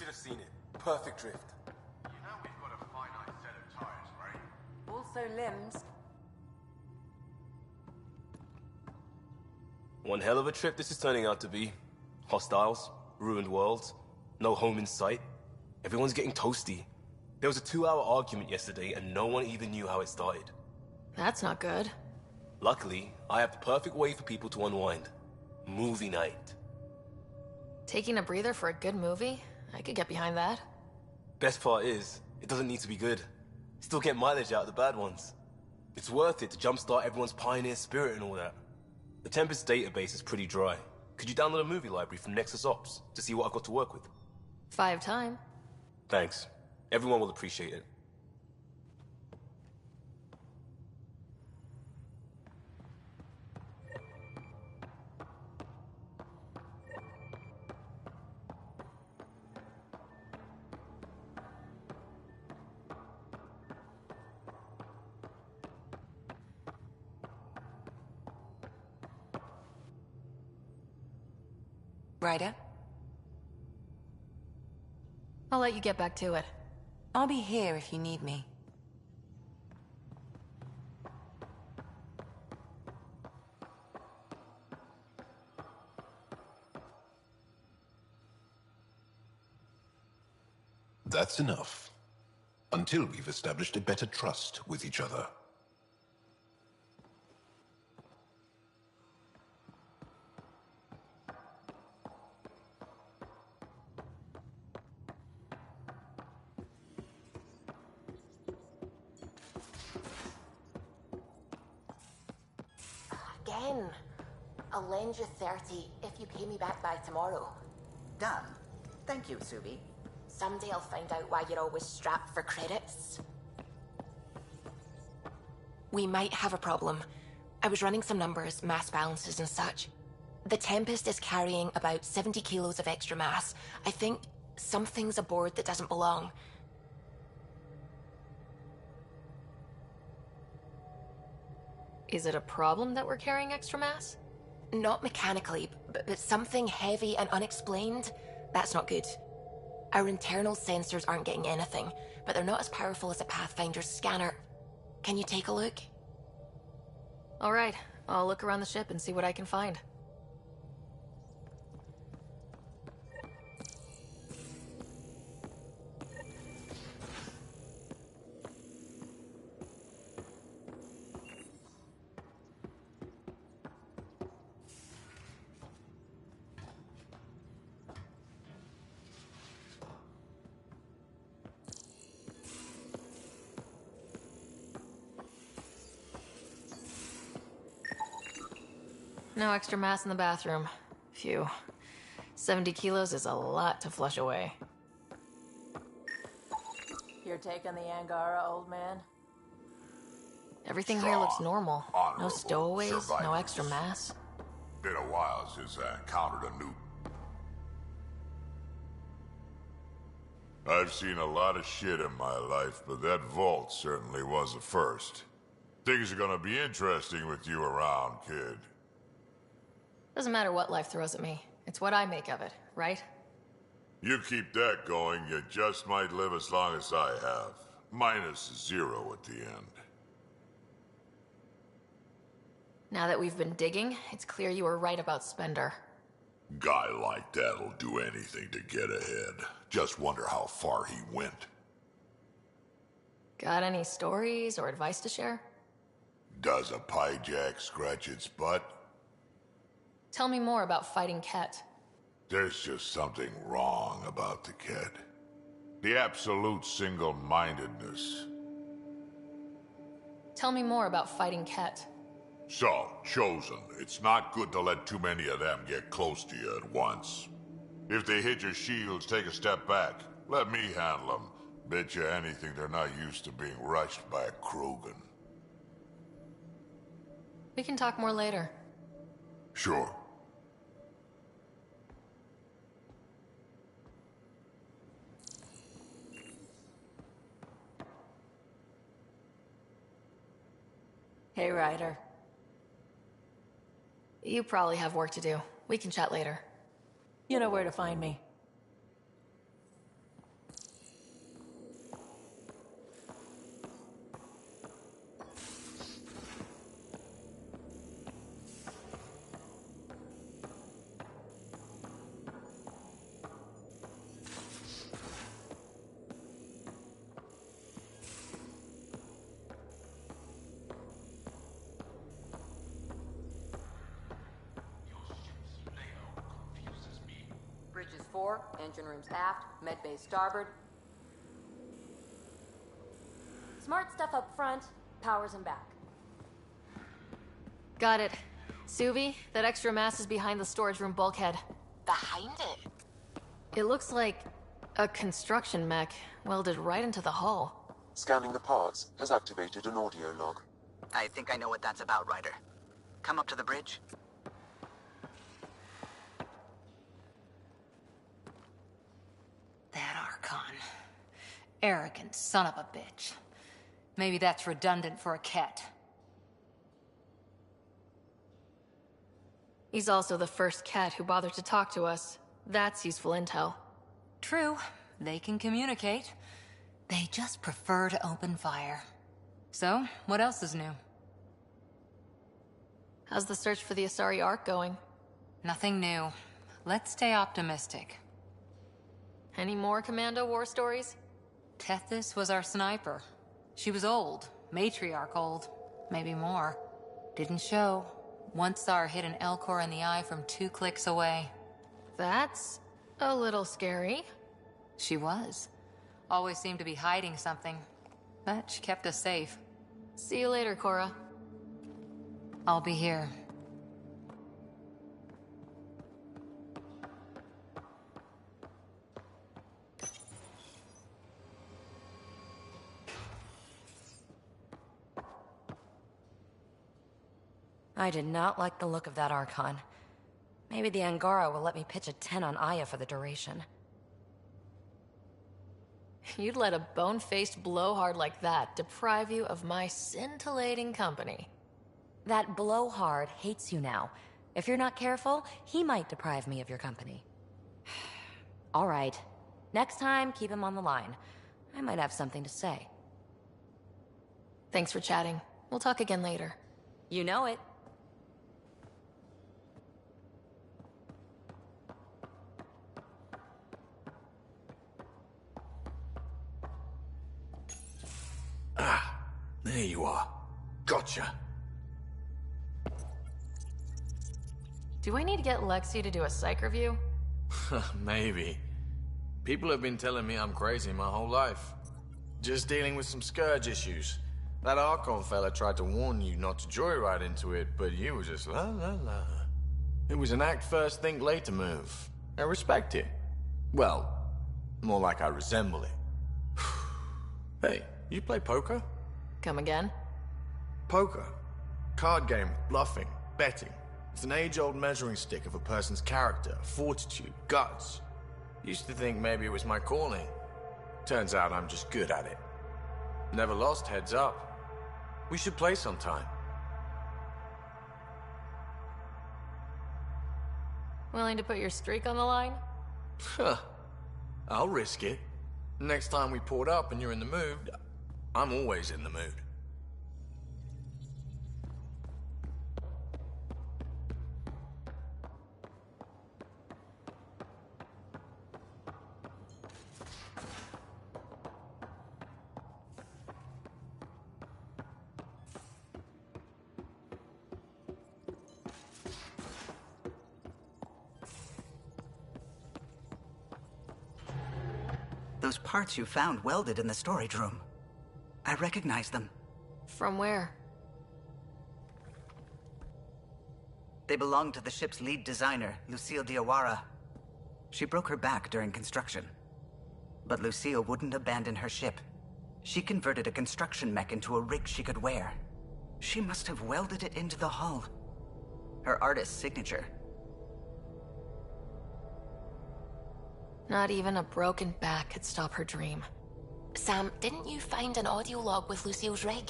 should have seen it. Perfect drift. You know we've got a finite set of tires, right? Also limbs. One hell of a trip this is turning out to be. Hostiles, ruined worlds, no home in sight. Everyone's getting toasty. There was a 2-hour argument yesterday and no one even knew how it started. That's not good. Luckily, I have the perfect way for people to unwind. Movie night. Taking a breather for a good movie? I could get behind that. Best part is, it doesn't need to be good. Still get mileage out of the bad ones. It's worth it to jumpstart everyone's pioneer spirit and all that. The Tempest database is pretty dry. Could you download a movie library from Nexus Ops to see what I've got to work with? 5 time. Thanks. Everyone will appreciate it. Ryder? I'll let you get back to it. I'll be here if you need me. That's enough. Until we've established a better trust with each other. Again. I'll lend you 30 if you pay me back by tomorrow. Done. Thank you, Subi. Someday I'll find out why you're always strapped for credits. We might have a problem. I was running some numbers, mass balances and such. The Tempest is carrying about 70 kilos of extra mass. I think something's aboard that doesn't belong. Is it a problem that we're carrying extra mass? Not mechanically, but something heavy and unexplained. That's not good. Our internal sensors aren't getting anything, but they're not as powerful as a Pathfinder's scanner. Can you take a look? All right, I'll look around the ship and see what I can find. No extra mass in the bathroom. Phew. 70 kilos is a lot to flush away. You're taking the Angara, old man? Everything here looks normal. No honorable stowaways, no survivors. extra mass. Been a while since I encountered a new... I've seen a lot of shit in my life, but that vault certainly was the first. Things are gonna be interesting with you around, kid. Doesn't matter what life throws at me. It's what I make of it, right? You keep that going, you just might live as long as I have. Minus 0 at the end. Now that we've been digging, it's clear you were right about Spender. Guy like that'll do anything to get ahead. Just wonder how far he went. Got any stories or advice to share? Does a pyjak scratch its butt? Tell me more about fighting Ket. There's just something wrong about the kid. The absolute single-mindedness. Tell me more about fighting Ket. So, Chosen, it's not good to let too many of them get close to you at once. If they hit your shields, take a step back. Let me handle them. Bet you anything they're not used to being rushed by a Krogan. We can talk more later. Sure. Hey, Ryder. You probably have work to do. We can chat later. You know where to find me. fore, engine rooms aft, med bay starboard. Smart stuff up front, powers in back. Got it. Suvi, that extra mass is behind the storage room bulkhead. Behind it? It looks like a construction mech welded right into the hull. Scanning the parts has activated an audio log. I think I know what that's about, Ryder. Come up to the bridge. That Archon. Arrogant son of a bitch. Maybe that's redundant for a cat. He's also the first cat who bothered to talk to us. That's useful intel. True, they can communicate. They just prefer to open fire. So, what else is new? How's the search for the Asari Ark going? Nothing new. Let's stay optimistic. Any more Commando war stories? Tethys was our sniper. She was old, matriarch old, maybe more. Didn't show. Once saw her hit an Elcor in the eye from 2 clicks away. That's a little scary. She was. Always seemed to be hiding something. But she kept us safe. See you later, Cora. I'll be here. I did not like the look of that Archon. Maybe the Angara will let me pitch a 10 on Aya for the duration. You'd let a bone-faced blowhard like that deprive you of my scintillating company. That blowhard hates you now. If you're not careful, he might deprive me of your company. All right. Next time, keep him on the line. I might have something to say. Thanks for chatting. We'll talk again later. You know it. There you are. Gotcha. Do I need to get Lexi to do a psych review? Maybe. People have been telling me I'm crazy my whole life. Just dealing with some scourge issues. That Archon fella tried to warn you not to joyride into it, but you were just la la la. It was an act first, think later move. I respect it. Well, more like I resemble it. Hey, you play poker? Come again? Poker. Card game, bluffing, betting. It's an age-old measuring stick of a person's character, fortitude, guts. Used to think maybe it was my calling. Turns out I'm just good at it. Never lost heads up. We should play sometime. Willing to put your streak on the line? Huh. I'll risk it. Next time we port up and you're in the mood, I'm always in the mood. Those parts you found welded in the storage room. I recognize them. From where? They belong to the ship's lead designer, Lucille Diawara. She broke her back during construction. But Lucille wouldn't abandon her ship. She converted a construction mech into a rig she could wear. She must have welded it into the hull. Her artist's signature. Not even a broken back could stop her dream. Sam, didn't you find an audio log with Lucille's rig?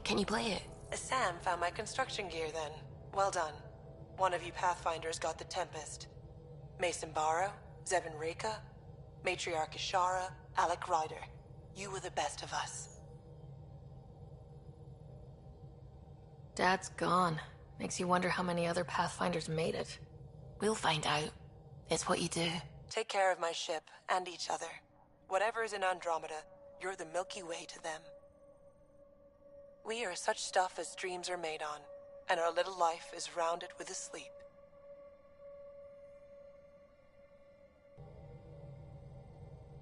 Can you play it? Sam found my construction gear then. Well done. One of you Pathfinders got the Tempest. Mason Barrow, Zevin Reka, Matriarch Ishara, Alec Ryder. You were the best of us. Dad's gone. Makes you wonder how many other Pathfinders made it. We'll find out. It's what you do. Take care of my ship and each other. Whatever is in Andromeda, you're the Milky Way to them. We are such stuff as dreams are made on, and our little life is rounded with a sleep.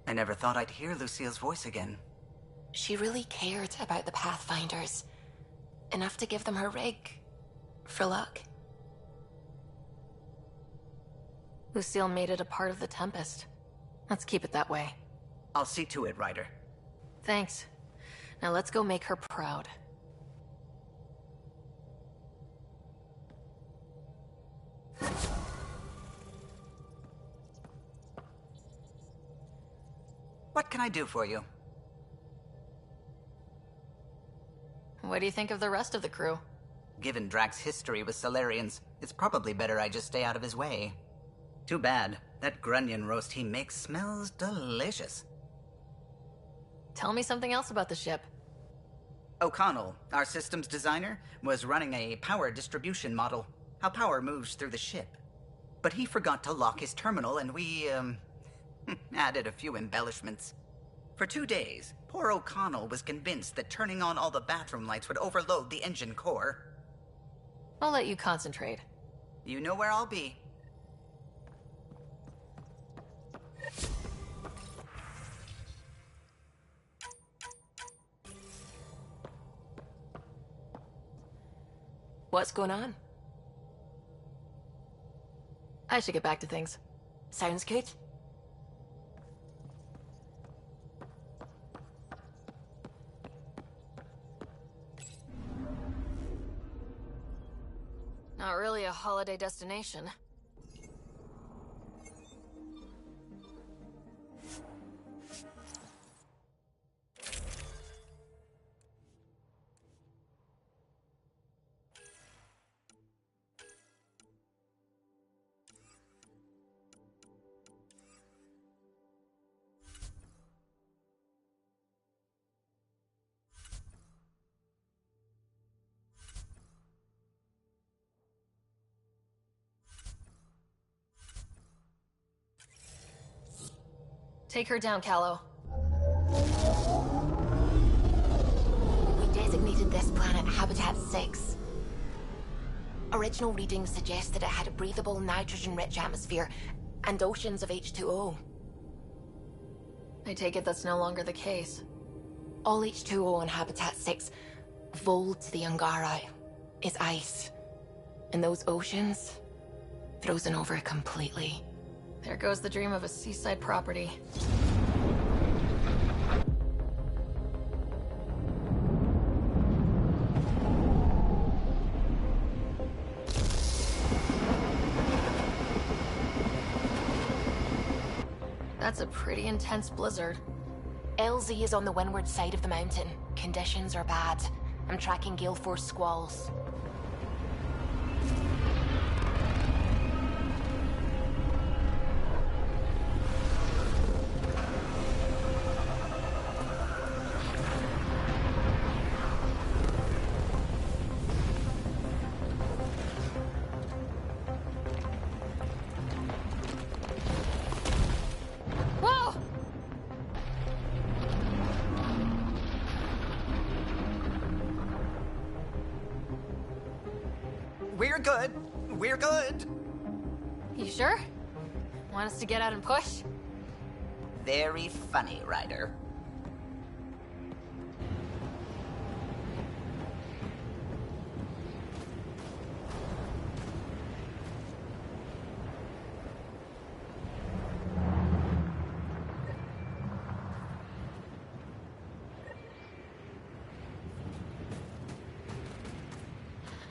I never thought I'd hear Lucille's voice again. She really cared about the Pathfinders. Enough to give them her rig. For luck. Lucille made it a part of the Tempest. Let's keep it that way. I'll see to it, Ryder. Thanks. Now let's go make her proud. What can I do for you? What do you think of the rest of the crew? Given Drax's history with Solarians, it's probably better I just stay out of his way. Too bad. That grunion roast he makes smells delicious. Tell me something else about the ship. O'Connell, our systems designer, was running a power distribution model, how power moves through the ship. But he forgot to lock his terminal and we, added a few embellishments. For 2 days, poor O'Connell was convinced that turning on all the bathroom lights would overload the engine core. I'll let you concentrate. You know where I'll be. What's going on? I should get back to things. Sounds good. Not really a holiday destination. Take her down, Callow. We designated this planet Habitat 6. Original readings suggest that it had a breathable, nitrogen-rich atmosphere and oceans of H2O. I take it that's no longer the case. All H2O on Habitat 6, Voeld to the Angara, is ice. And those oceans, frozen over completely. There goes the dream of a seaside property. That's a pretty intense blizzard. LZ is on the windward side of the mountain. Conditions are bad. I'm tracking gale force squalls. We're good. We're good. You sure? Want us to get out and push? Very funny, Ryder.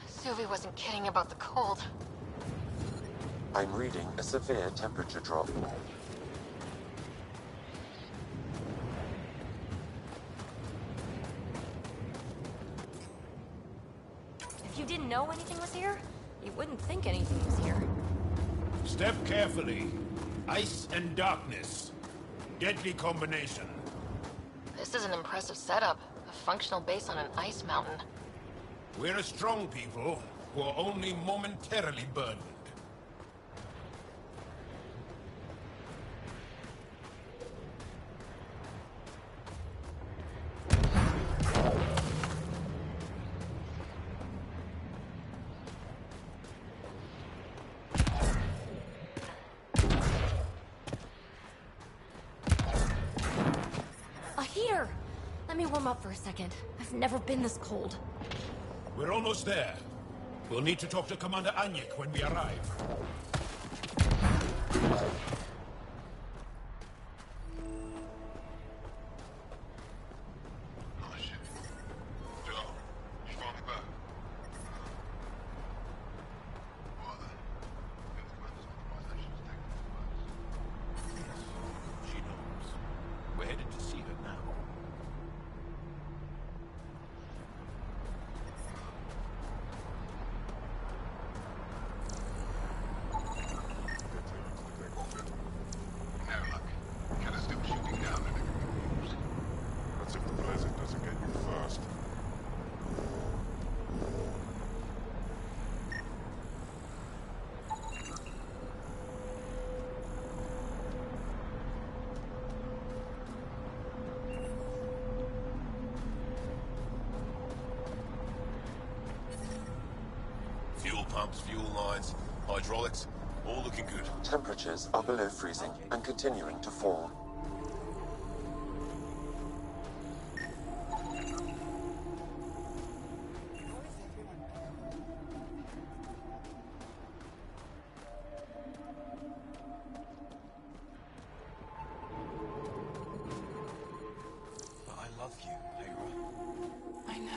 Sylvie wasn't kidding about the cold. I'm reading a severe temperature drop. If you didn't know anything was here, you wouldn't think anything was here. Step carefully. Ice and darkness. Deadly combination. This is an impressive setup. A functional base on an ice mountain. We're a strong people who are only momentarily burdened. warm up for a second. I've never been this cold. We're almost there. We'll need to talk to Commander Anyek when we arrive. Fuel pumps, fuel lines, hydraulics, all looking good. Temperatures are below freezing and continuing to fall. I love you, Hera. I know.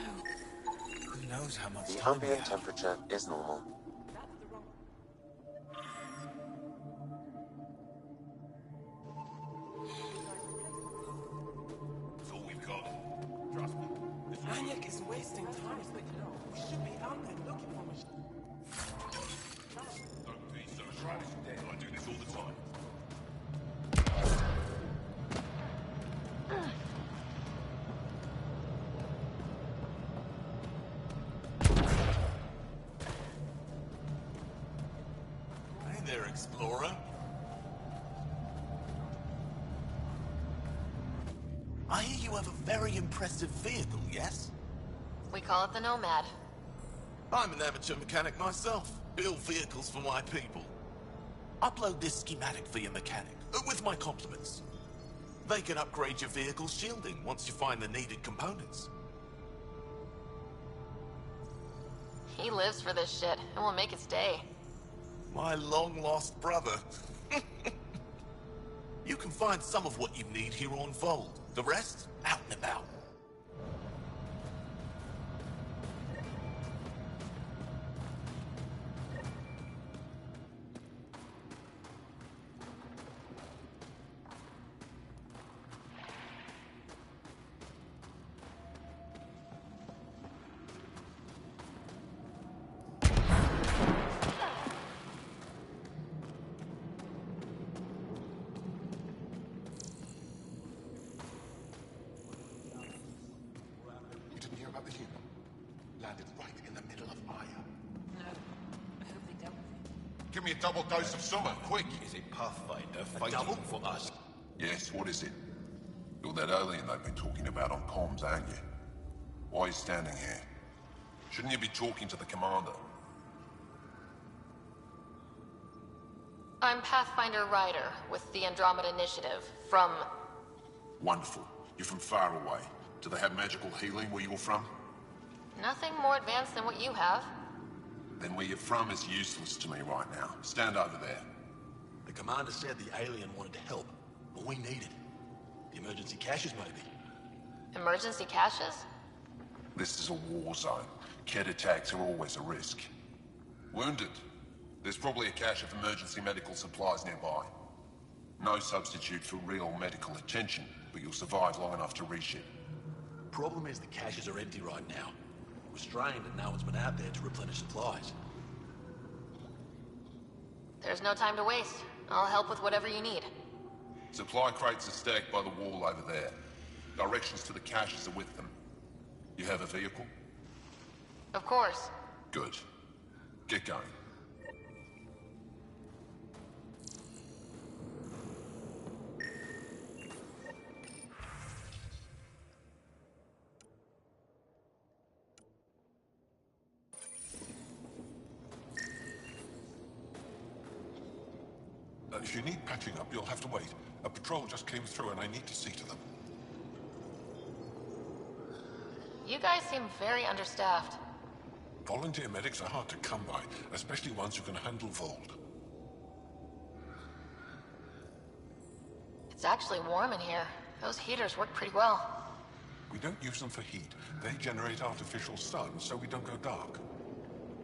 Who knows how much The time we ambient have? temperature is normal. It's all we've got. Trust me. Anyek is wasting time. We should be out there looking for machines. Don't be so shy. I do this all the time. Hey there, Explorer. I hear you have a very impressive vehicle, yes? We call it the Nomad. I'm an amateur mechanic myself. Build vehicles for my people. Upload this schematic for your mechanic, with my compliments. They can upgrade your vehicle's shielding once you find the needed components. He lives for this shit, and will make it stay. My long-lost brother. You can find some of what you need here on Voeld. The rest, out and about. You didn't hear about the human? Landed right in the middle of Aya. No. I hope they dealt with it. Give me a double dose of summer, quick! Is it Pathfinder fighting for us? Yes, what is it? You're that alien they've been talking about on comms, aren't you? Why are you standing here? Shouldn't you be talking to the commander? I'm Pathfinder Ryder with the Andromeda Initiative from... Wonderful. You're from far away. Do they have magical healing where you're from? Nothing more advanced than what you have. Then where you're from is useless to me right now. Stand over there. The commander said the alien wanted to help, but we need it. The emergency caches, maybe. Emergency caches? This is a war zone. Kett attacks are always a risk. Wounded. There's probably a cache of emergency medical supplies nearby. No substitute for real medical attention, but you'll survive long enough to reship. Problem is the caches are empty right now. Restrained and no one's been out there to replenish supplies. There's no time to waste. I'll help with whatever you need. Supply crates are stacked by the wall over there. Directions to the caches are with them. You have a vehicle? Of course. Good. Get going. If you need patching up, you'll have to wait. A patrol just came through and I need to see to them. You guys seem very understaffed. Volunteer medics are hard to come by, especially ones who can handle Voeld. It's actually warm in here. Those heaters work pretty well. We don't use them for heat. They generate artificial sun, so we don't go dark.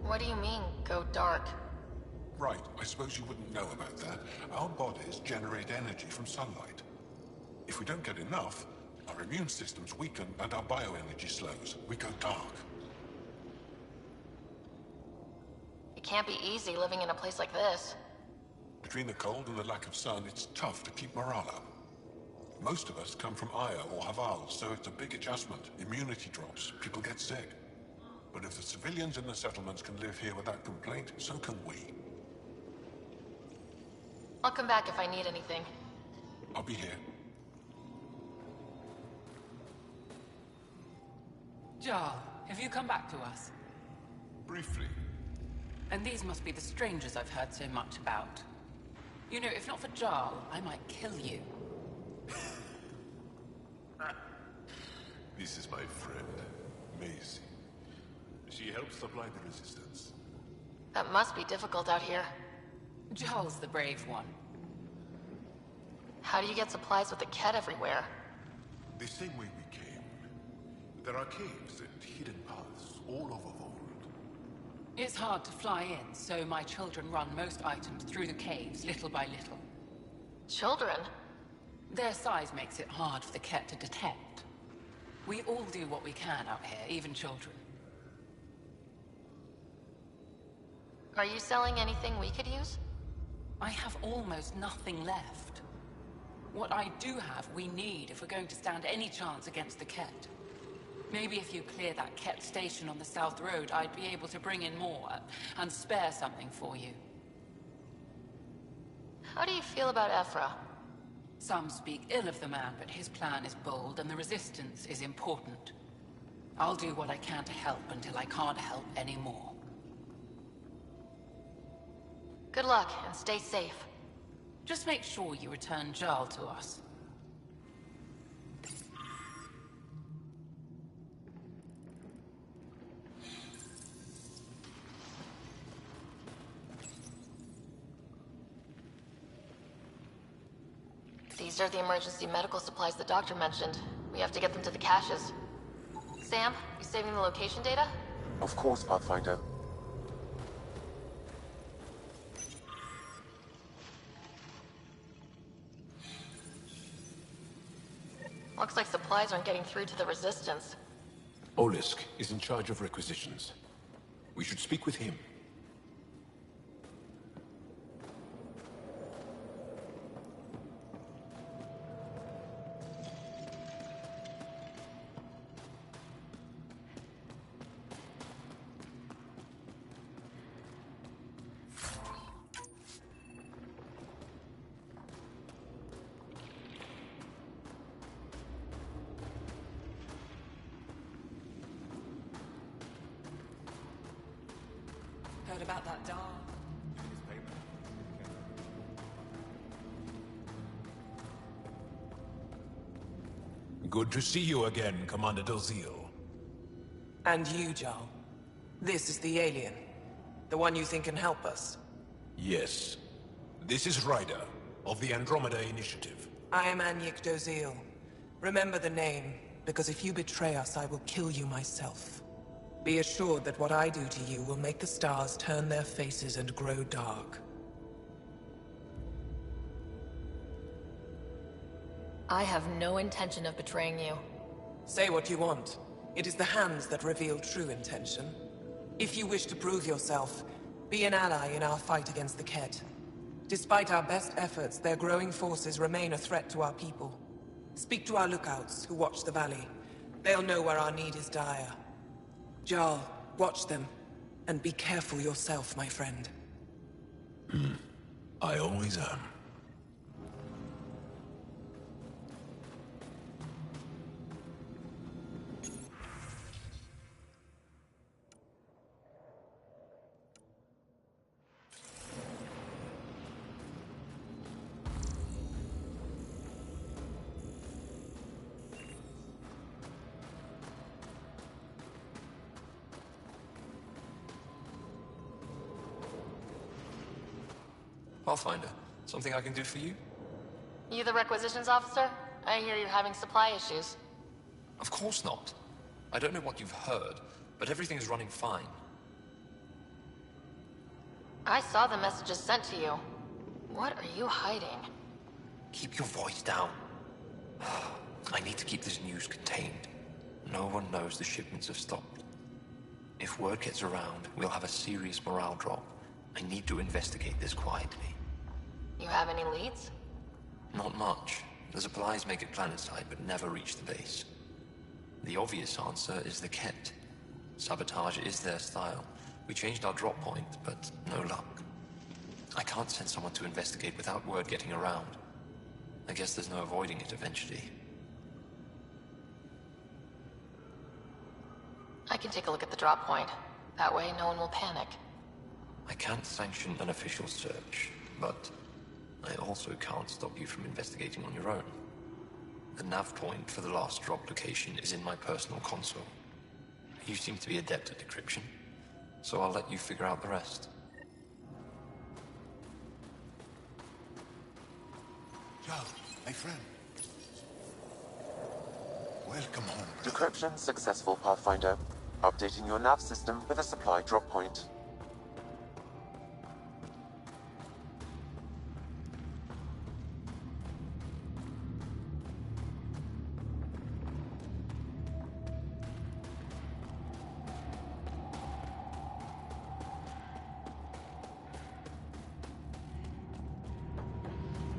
What do you mean, go dark? Right, I suppose you wouldn't know about that. Our bodies generate energy from sunlight. If we don't get enough, our immune systems weaken and our bioenergy slows. We go dark. It can't be easy living in a place like this. Between the cold and the lack of sun, it's tough to keep morale up. Most of us come from Aya or Haval, so it's a big adjustment. Immunity drops, people get sick. But if the civilians in the settlements can live here without complaint, so can we. I'll come back if I need anything. I'll be here. Jarl, have you come back to us? Briefly. And these must be the strangers I've heard so much about. You know, if not for Jarl, I might kill you. This is my friend, Maisie. She helps supply the resistance. That must be difficult out here. Jarl's the brave one. How do you get supplies with the Ket everywhere? The same way we came. There are caves and hidden paths all over Voeld. It's hard to fly in, so my children run most items through the caves, little by little. Children? Their size makes it hard for the Ket to detect. We all do what we can out here, even children. Are you selling anything we could use? I have almost nothing left. What I do have, we need if we're going to stand any chance against the Ket. Maybe if you clear that Ket station on the South Road, I'd be able to bring in more and spare something for you. How do you feel about Ephra? Some speak ill of the man, but his plan is bold and the resistance is important. I'll do what I can to help until I can't help anymore. Good luck, and stay safe. Just make sure you return Jarl to us. These are the emergency medical supplies the doctor mentioned. We have to get them to the caches. Sam, you saving the location data? Of course, Pathfinder. Looks like supplies aren't getting through to the Resistance. Olisk is in charge of requisitions. We should speak with him. Heard about that doll? Good to see you again, Commander Dozil. And you, Jarl. This is the alien. The one you think can help us. Yes. This is Ryder, of the Andromeda Initiative. I am Anyik Dozil. Remember the name, because if you betray us, I will kill you myself. Be assured that what I do to you will make the stars turn their faces and grow dark. I have no intention of betraying you. Say what you want. It is the hands that reveal true intention. If you wish to prove yourself, be an ally in our fight against the Ket. Despite our best efforts, their growing forces remain a threat to our people. Speak to our lookouts, who watch the valley. They'll know where our need is dire. Jarl, watch them, and be careful yourself, my friend. I always am. Pathfinder, something I can do for you? You the requisitions officer? I hear you're having supply issues. Of course not. I don't know what you've heard, but everything is running fine. I saw the messages sent to you. What are you hiding? Keep your voice down. I need to keep this news contained. No one knows the shipments have stopped. If word gets around, we'll have a serious morale drop. I need to investigate this quietly. You have any leads? Not much. The supplies make it planetside, but never reach the base. The obvious answer is the Ket. Sabotage is their style. We changed our drop point, but no luck. I can't send someone to investigate without word getting around. I guess there's no avoiding it eventually. I can take a look at the drop point. That way, no one will panic. I can't sanction an official search, but I also can't stop you from investigating on your own. The nav point for the last drop location is in my personal console. You seem to be adept at decryption, so I'll let you figure out the rest. Joe, my friend. Welcome home. Decryption successful, Pathfinder. Updating your nav system with a supply drop point.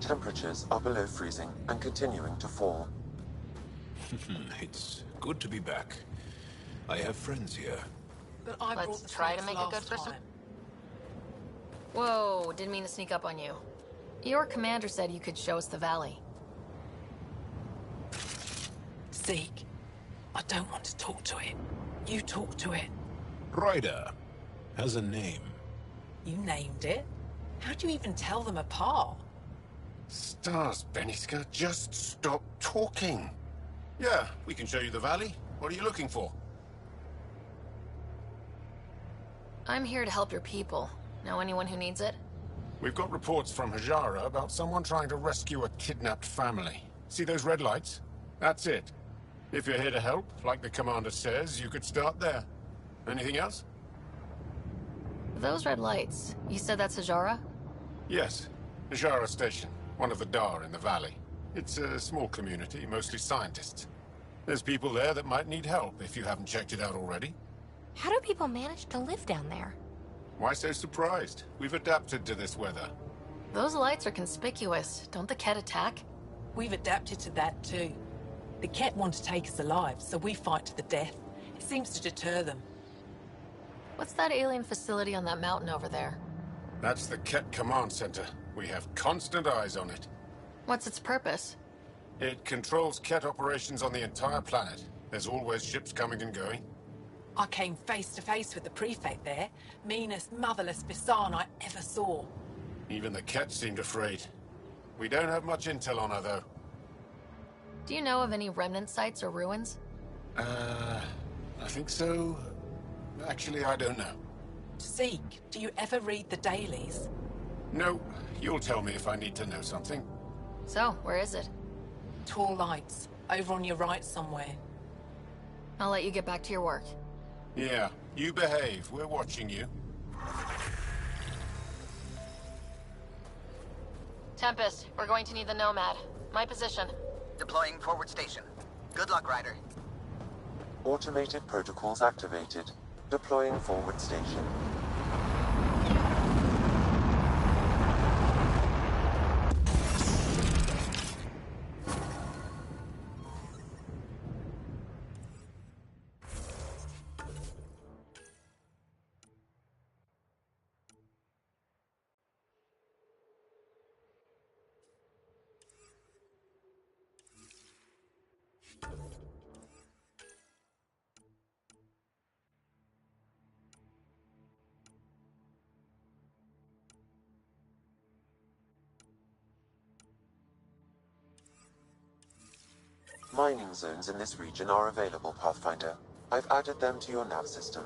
Temperatures are below freezing and continuing to fall. It's good to be back. I have friends here. But I Let's try to make it good for some... Whoa, didn't mean to sneak up on you. Your commander said you could show us the valley. Zeke, I don't want to talk to it. You talk to it. Ryder has a name. You named it? How'd you even tell them apart? Stars, Beniska, just stop talking. Yeah, we can show you the valley. What are you looking for? I'm here to help your people. Know anyone who needs it? We've got reports from Angara about someone trying to rescue a kidnapped family. See those red lights? That's it. If you're here to help, like the commander says, you could start there. Anything else? Those red lights, you said that's Ajara? Yes. Angara Station, one of the Dar in the valley. It's a small community, mostly scientists. There's people there that might need help if you haven't checked it out already. How do people manage to live down there? Why so surprised? We've adapted to this weather. Those lights are conspicuous. Don't the Ket attack? We've adapted to that too. The Ket want to take us alive, so we fight to the death. It seems to deter them. What's that alien facility on that mountain over there? That's the Ket Command Center. We have constant eyes on it. What's its purpose? It controls Ket operations on the entire planet. There's always ships coming and going. I came face to face with the prefect there. Meanest, motherless Bisan I ever saw. Even the Ket seemed afraid. We don't have much intel on her, though. Do you know of any remnant sites or ruins? I think so. Actually, I don't know. Zeke, do you ever read the dailies? No, you'll tell me if I need to know something. So, where is it? Tall lights, over on your right somewhere. I'll let you get back to your work. Yeah, you behave. We're watching you. Tempest, we're going to need the Nomad. My position. Deploying forward station. Good luck, Ryder. Automated protocols activated. Deploying forward station. Mining zones in this region are available, Pathfinder. I've added them to your nav system.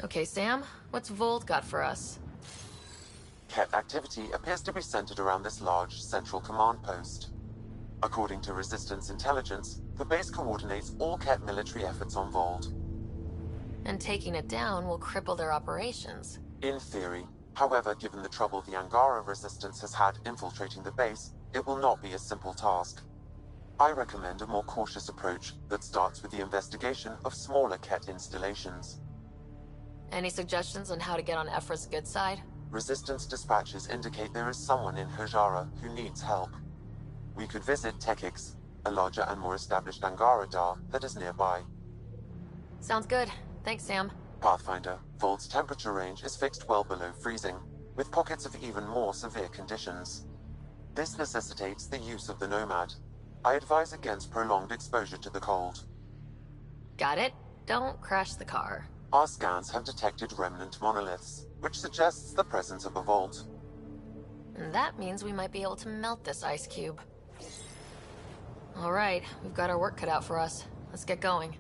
Okay, Sam, what's Voeld got for us? Ket activity appears to be centered around this large central command post. According to Resistance intelligence, the base coordinates all Ket military efforts on Voeld. And taking it down will cripple their operations. In theory. However, given the trouble the Angara resistance has had infiltrating the base, it will not be a simple task. I recommend a more cautious approach that starts with the investigation of smaller Ket installations. Any suggestions on how to get on Ephra's good side? Resistance dispatches indicate there is someone in Hajara who needs help. We could visit Tekix, a larger and more established Angara Dar that is nearby. Sounds good. Thanks, Sam. Pathfinder, Vold's temperature range is fixed well below freezing, with pockets of even more severe conditions. This necessitates the use of the Nomad. I advise against prolonged exposure to the cold. Got it. Don't crash the car. Our scans have detected remnant monoliths, which suggests the presence of a vault. And that means we might be able to melt this ice cube. All right, we've got our work cut out for us. Let's get going.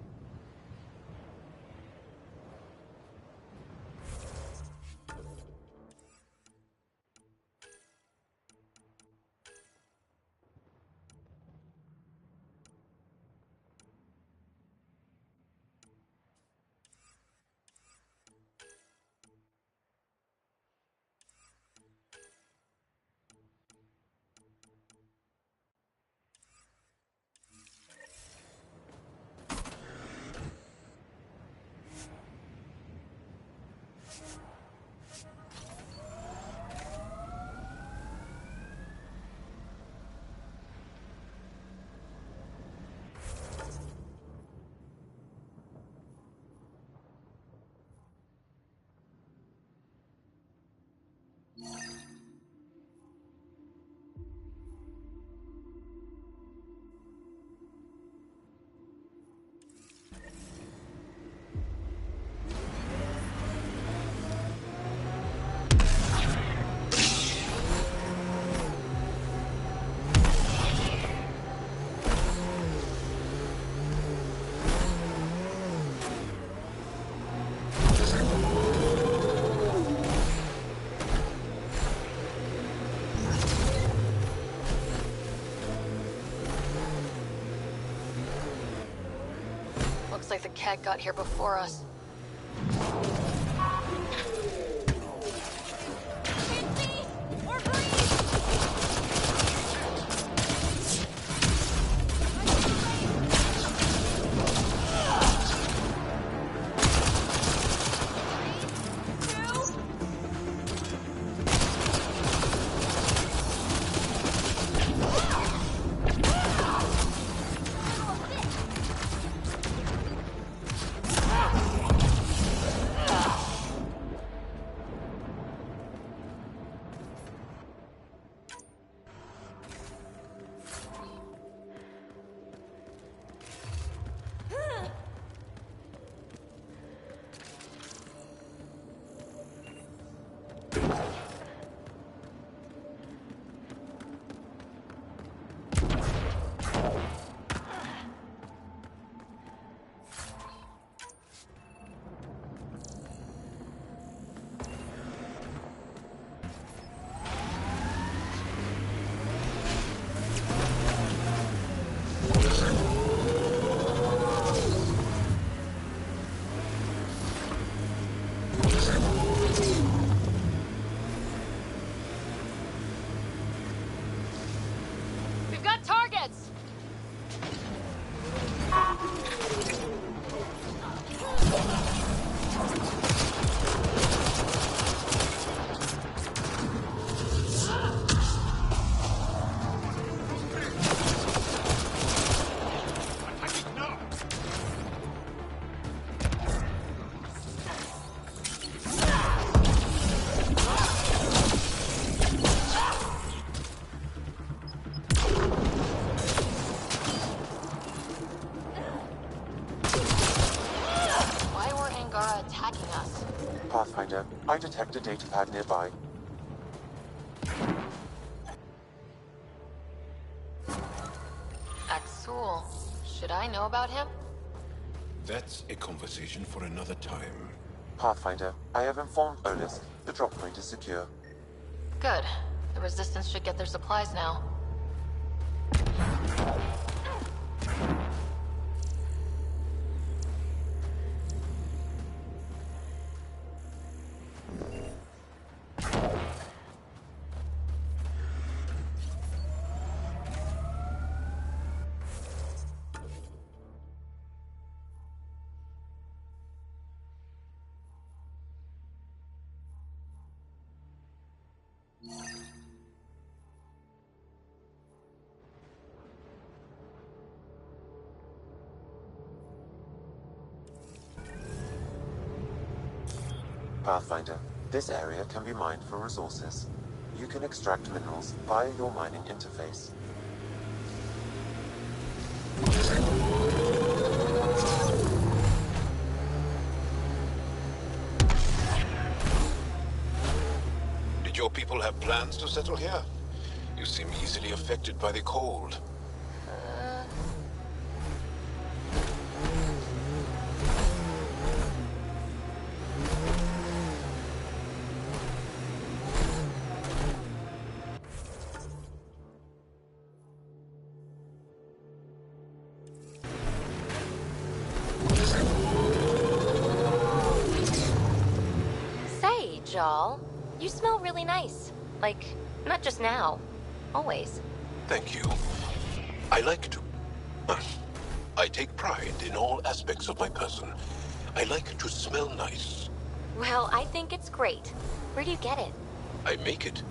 Looks like the Ket got here before us. Pathfinder, I detect a datapad nearby. Axul. Should I know about him? That's a conversation for another time. Pathfinder, I have informed Olis the drop point is secure. Good. The Resistance should get their supplies now. Pathfinder, this area can be mined for resources. You can extract minerals via your mining interface. Did your people have plans to settle here? You seem easily affected by the cold. Say, Jal, you smell really nice. Like, not just now. Always. Thank you. I like to... I take pride in all aspects of my person. I like to smell nice. Well, I think it's great. Where do you get it? I make it.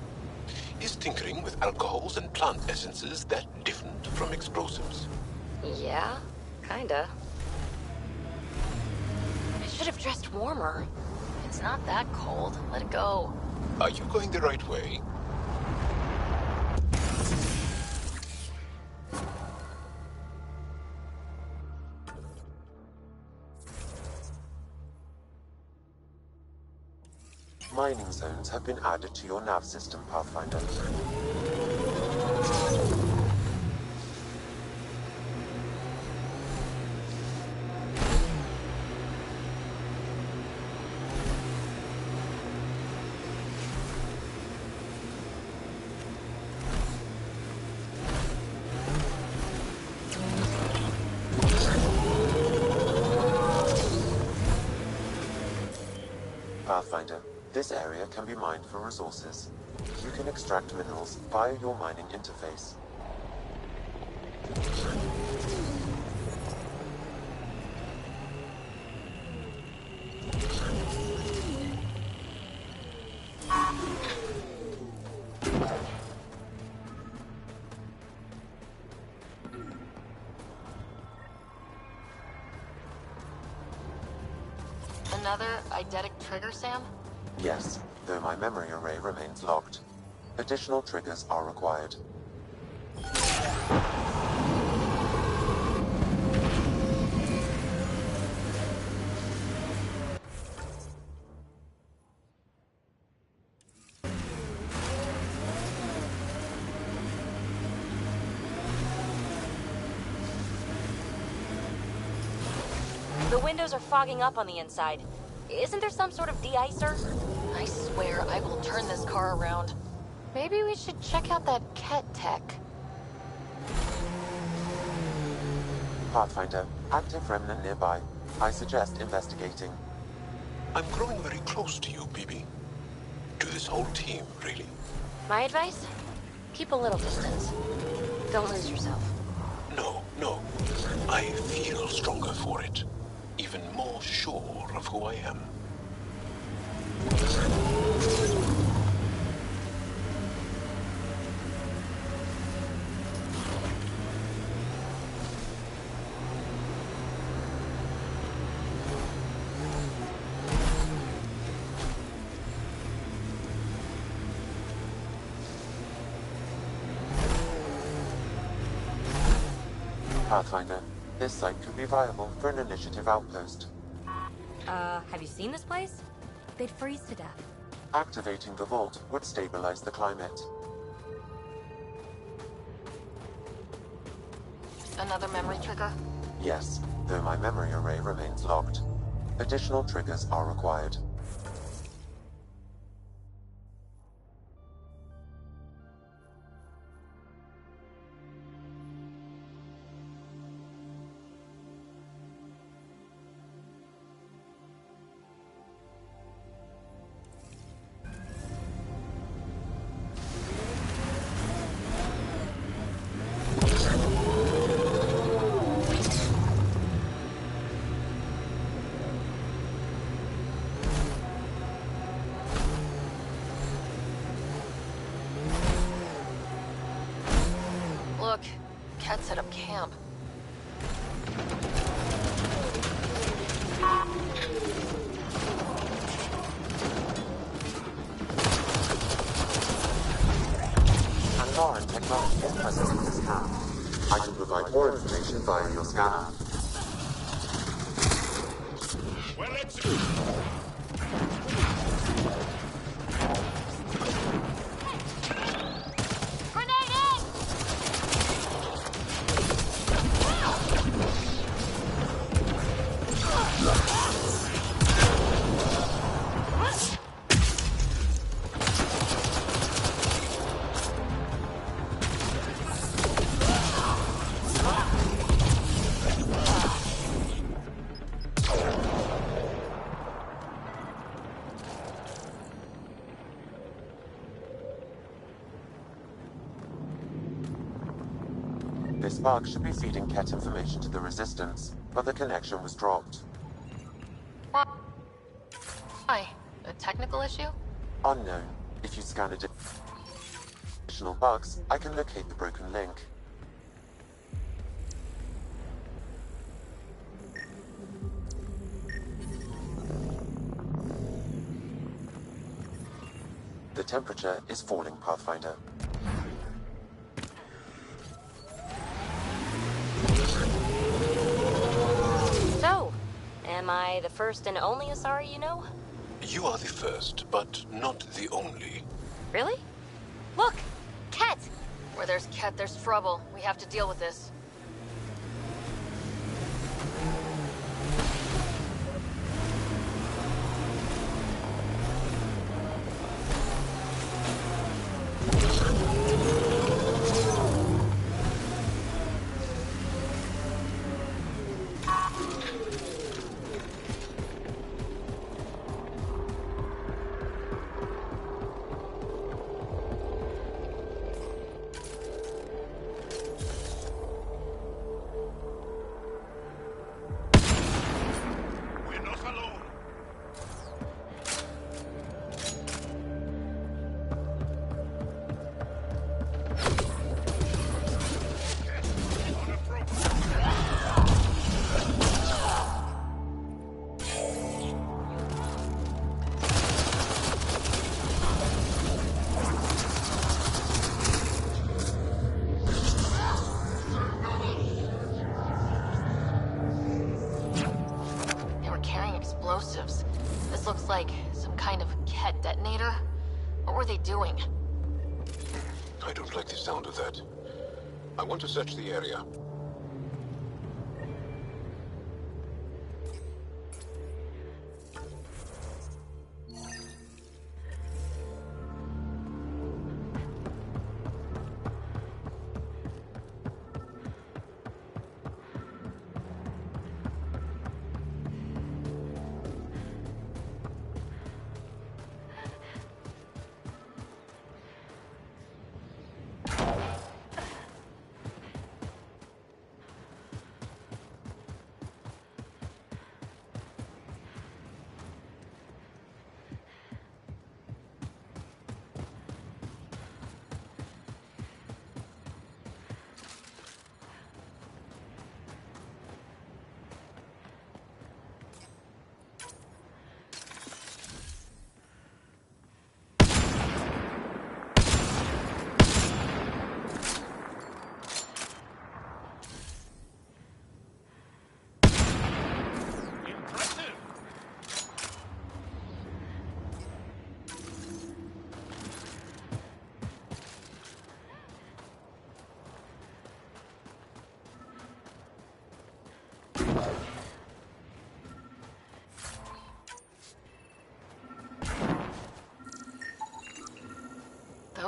Is tinkering with alcohols and plant essences that different from explosives? Yeah, kinda. I should have dressed warmer. It's not that cold. Let it go. Are you going the right way? Mining zones have been added to your nav system, Pathfinder. Pathfinder, this area can be mined for resources. You can extract minerals via your mining interface. Another eidetic trigger, Sam? Yes, though my memory array remains locked. Additional triggers are required. The windows are fogging up on the inside. Isn't there some sort of de-icer? I swear I will turn this car around. Maybe we should check out that Ket tech. Pathfinder, active remnant nearby. I suggest investigating. I'm growing very close to you, BB. To this whole team, really. My advice? Keep a little distance. Don't lose yourself. No. I feel stronger for it. Even more sure of who I am. Pathfinder, this site could be viable for an initiative outpost. Have you seen this place? They'd freeze to death. Activating the vault would stabilize the climate. Another memory trigger? Yes, though my memory array remains locked. Additional triggers are required. Look, Cat set up camp. Angara technology is present in this camp. I can provide more information via your scanner. Well, let's... This bug should be feeding Ket information to the Resistance, but the connection was dropped. Why? A technical issue? Unknown. If you scan additional bugs, I can locate the broken link. The temperature is falling, Pathfinder. So, am I the first and only Asari you know? You are the first, but not the only. Really? Look! Ket! Where there's Ket, there's trouble. We have to deal with this. Explosives. This looks like some kind of Ket detonator. What were they doing? I don't like the sound of that. I want to search the area.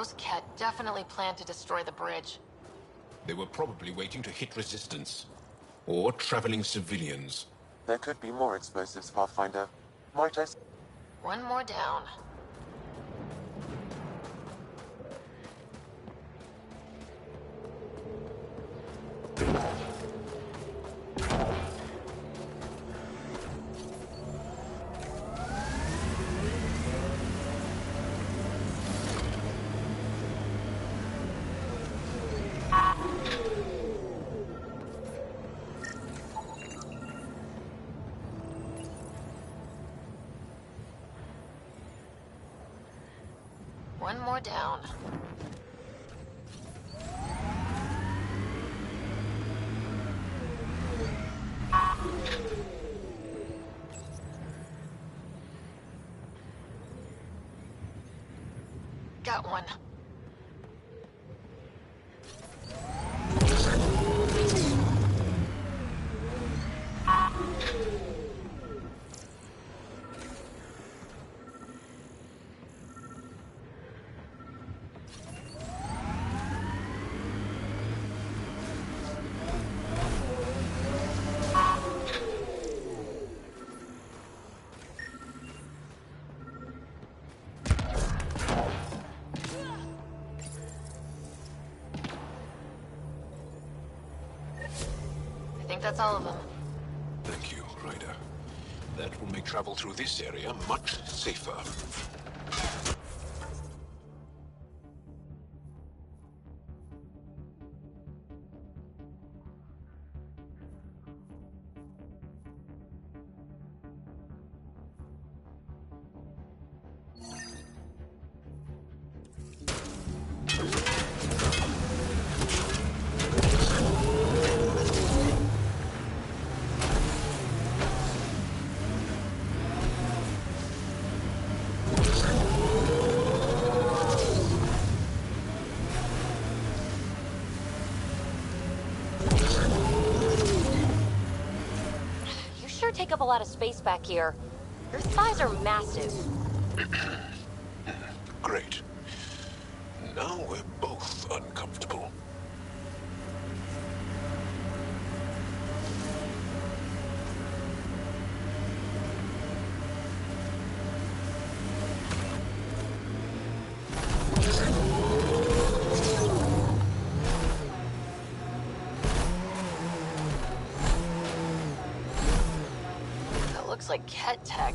Those Ket definitely planned to destroy the bridge. They were probably waiting to hit resistance. Or traveling civilians. There could be more explosives, Pathfinder. Might I... One more down. One more down. Got one. I think that's all of them. Thank you, Ryder. That will make travel through this area much safer. Take up a lot of space back here. Your thighs are massive. Great. Now we're both uncomfortable. Looks like Ket tech.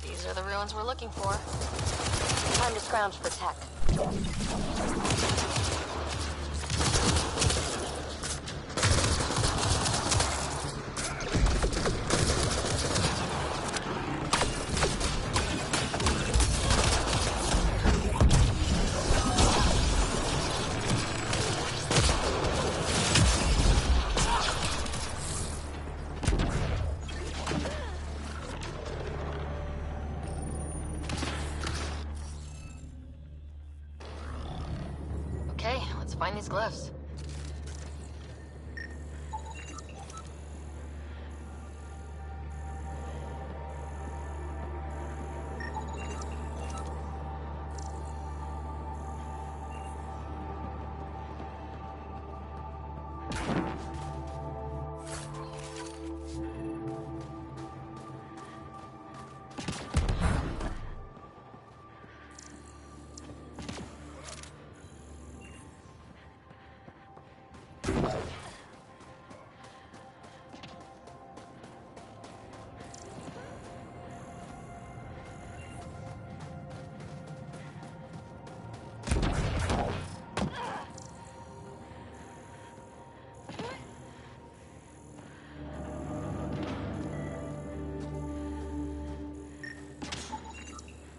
These are the ruins we're looking for. Time to scrounge for tech. Okay, let's find these glyphs.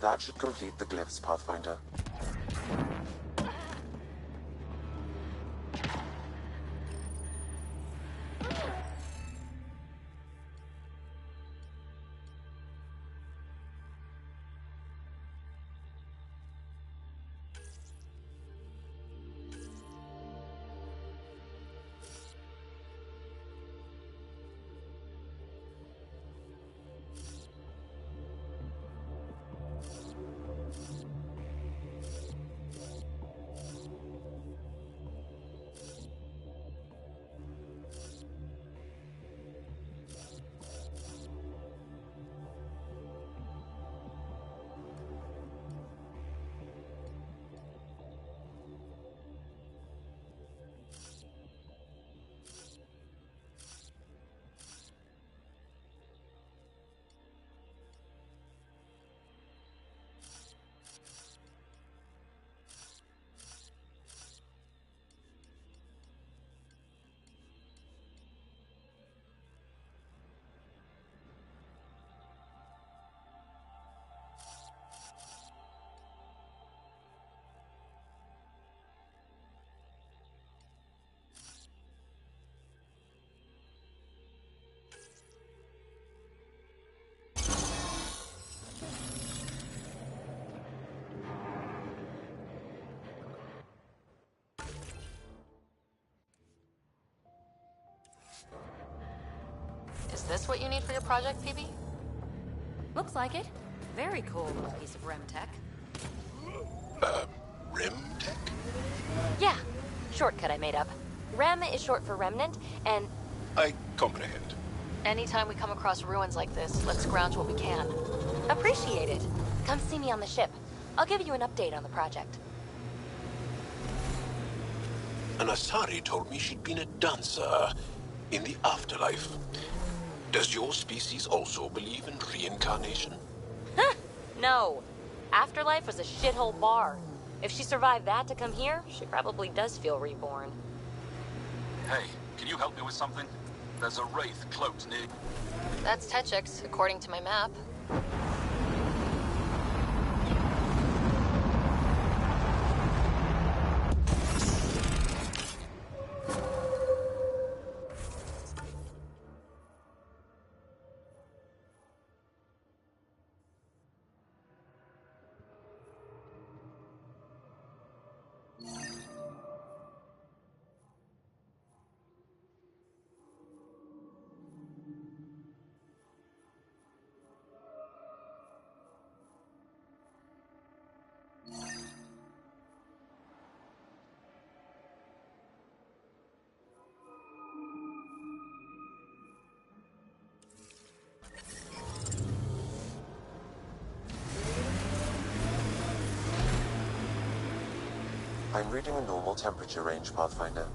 That should complete the glyphs, Pathfinder. Is this what you need for your project, PB? Looks like it. Very cool little piece of REM tech. Rim tech? Yeah, shortcut I made up. REM is short for remnant, and... I comprehend. Anytime we come across ruins like this, let's scrounge what we can. Appreciate it. Come see me on the ship. I'll give you an update on the project. An Asari told me she'd been a dancer in the afterlife. Does your species also believe in reincarnation? No. Afterlife was a shithole bar. If she survived that to come here, she probably does feel reborn. Hey, can you help me with something? There's a wraith cloaked near... That's Techix, according to my map. I'm reading a normal temperature range, Pathfinder.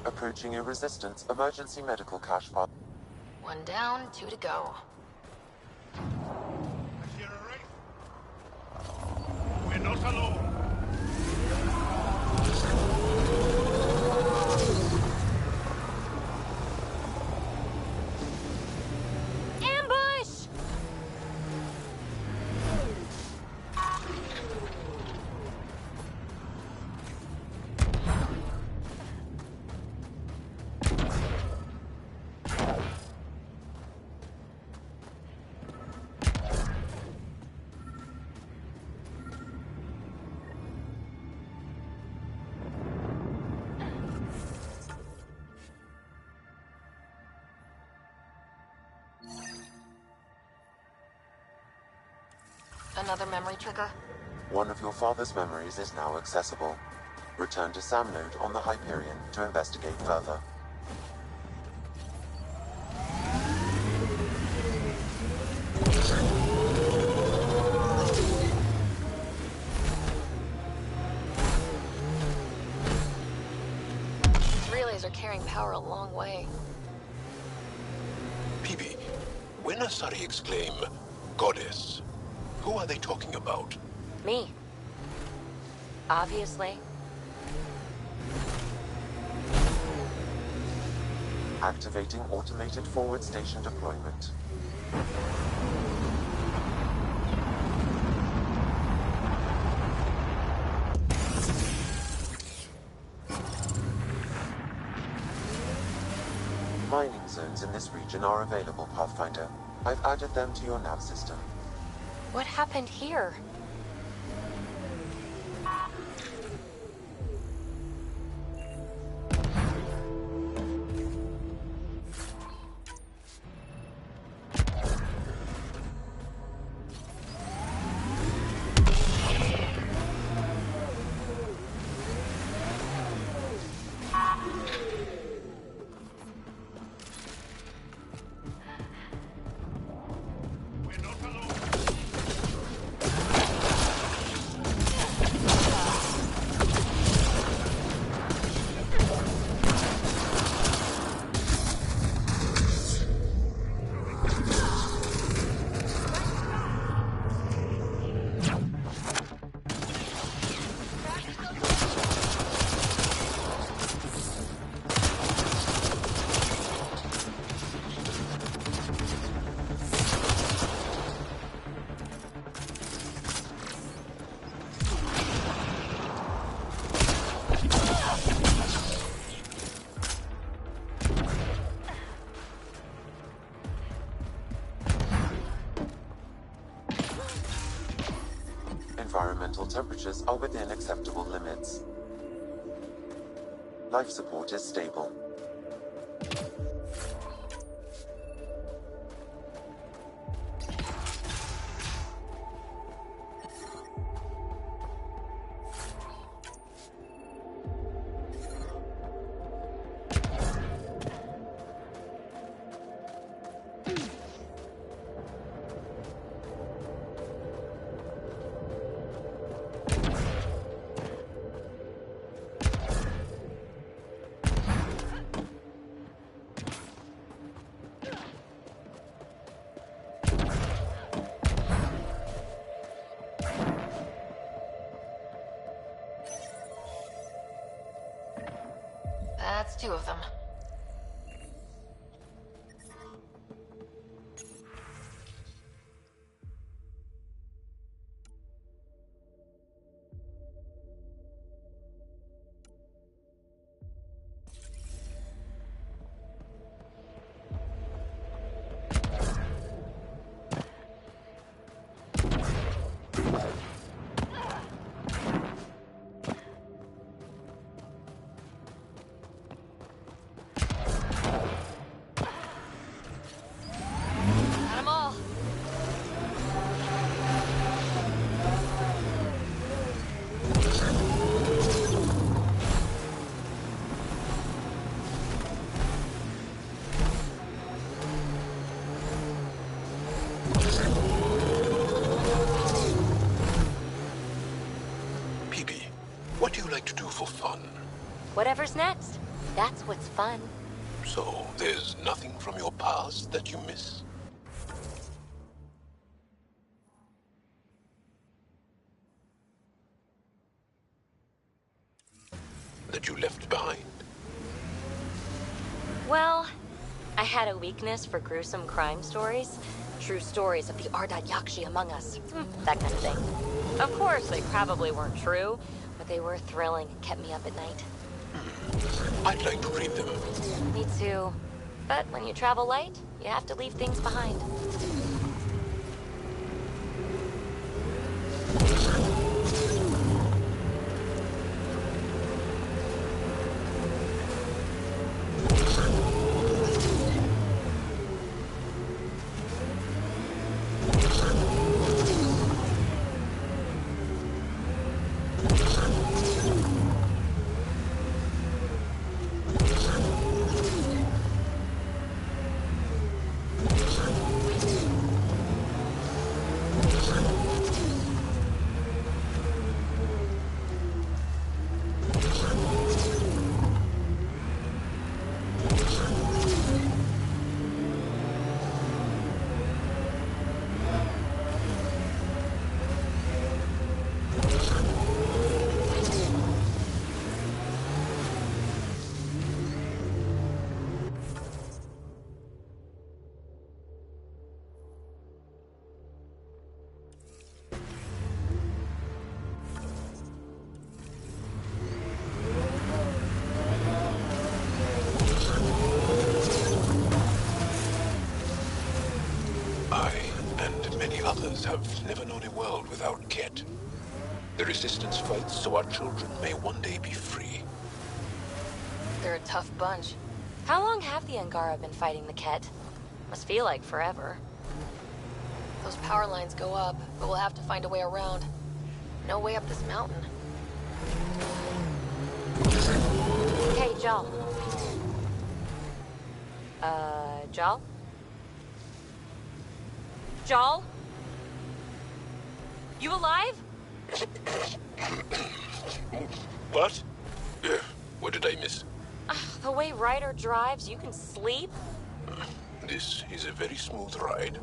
Approaching a resistance emergency medical cache pod. One down, 2 to go. We're not alone. Ambush! Another memory trigger? One of your father's memories is now accessible. Return to Sam Node on the Hyperion to investigate further. relays are carrying power a long way. PB, when Asari exclaim, Goddess, who are they talking about? Me. Obviously. Activating automated forward station deployment. Mining zones in this region are available, Pathfinder. I've added them to your nav system. What happened here? Environmental temperatures are within acceptable limits. Life support is stable. That's two of them. What do you like to do for fun? Whatever's next. That's what's fun. So, there's nothing from your past that you miss? That you left behind? Well, I had a weakness for gruesome crime stories. True stories of the Ardat Yakshi among us. That kind of thing. Of course, they probably weren't true, but they were thrilling and kept me up at night. I'd like to read them. Me too. But when you travel light, you have to leave things behind. have never known a world without Ket. The Resistance fights so our children may one day be free. They're a tough bunch. How long have the Angara been fighting the Ket? Must feel like forever. Those power lines go up, but we'll have to find a way around. No way up this mountain. Hey, Jal. Jal? Jal? You alive? What? What did I miss? The way Ryder drives, you can sleep? This is a very smooth ride.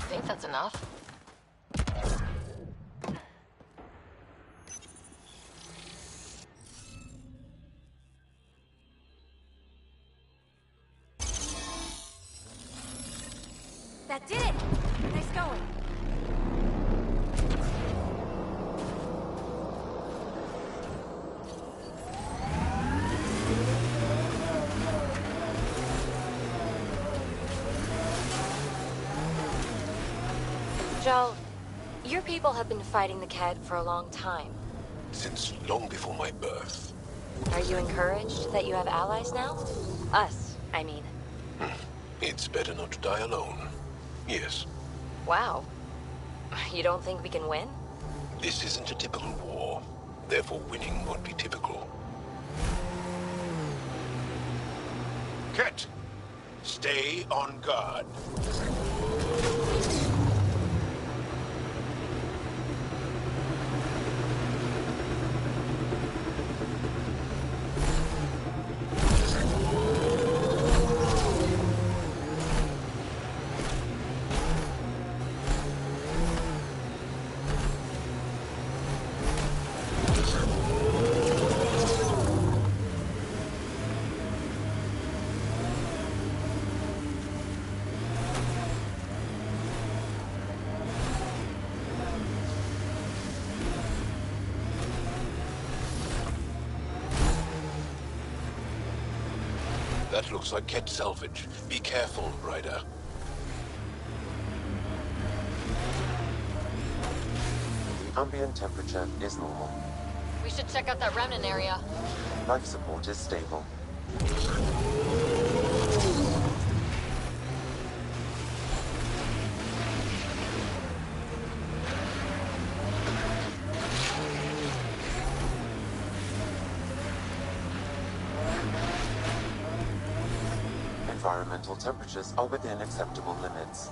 Think that's enough? That did it! Nice going. Jal, your people have been fighting the Ket for a long time. Since long before my birth. Are you encouraged that you have allies now? Us, I mean. It's better not to die alone. Yes. Wow. You don't think we can win? This isn't a typical war. Therefore, winning won't be typical. Ket, stay on guard. That looks like Ket salvage. Be careful, Ryder. The ambient temperature is normal. We should check out that remnant area. Life support is stable. Environmental temperatures are within acceptable limits.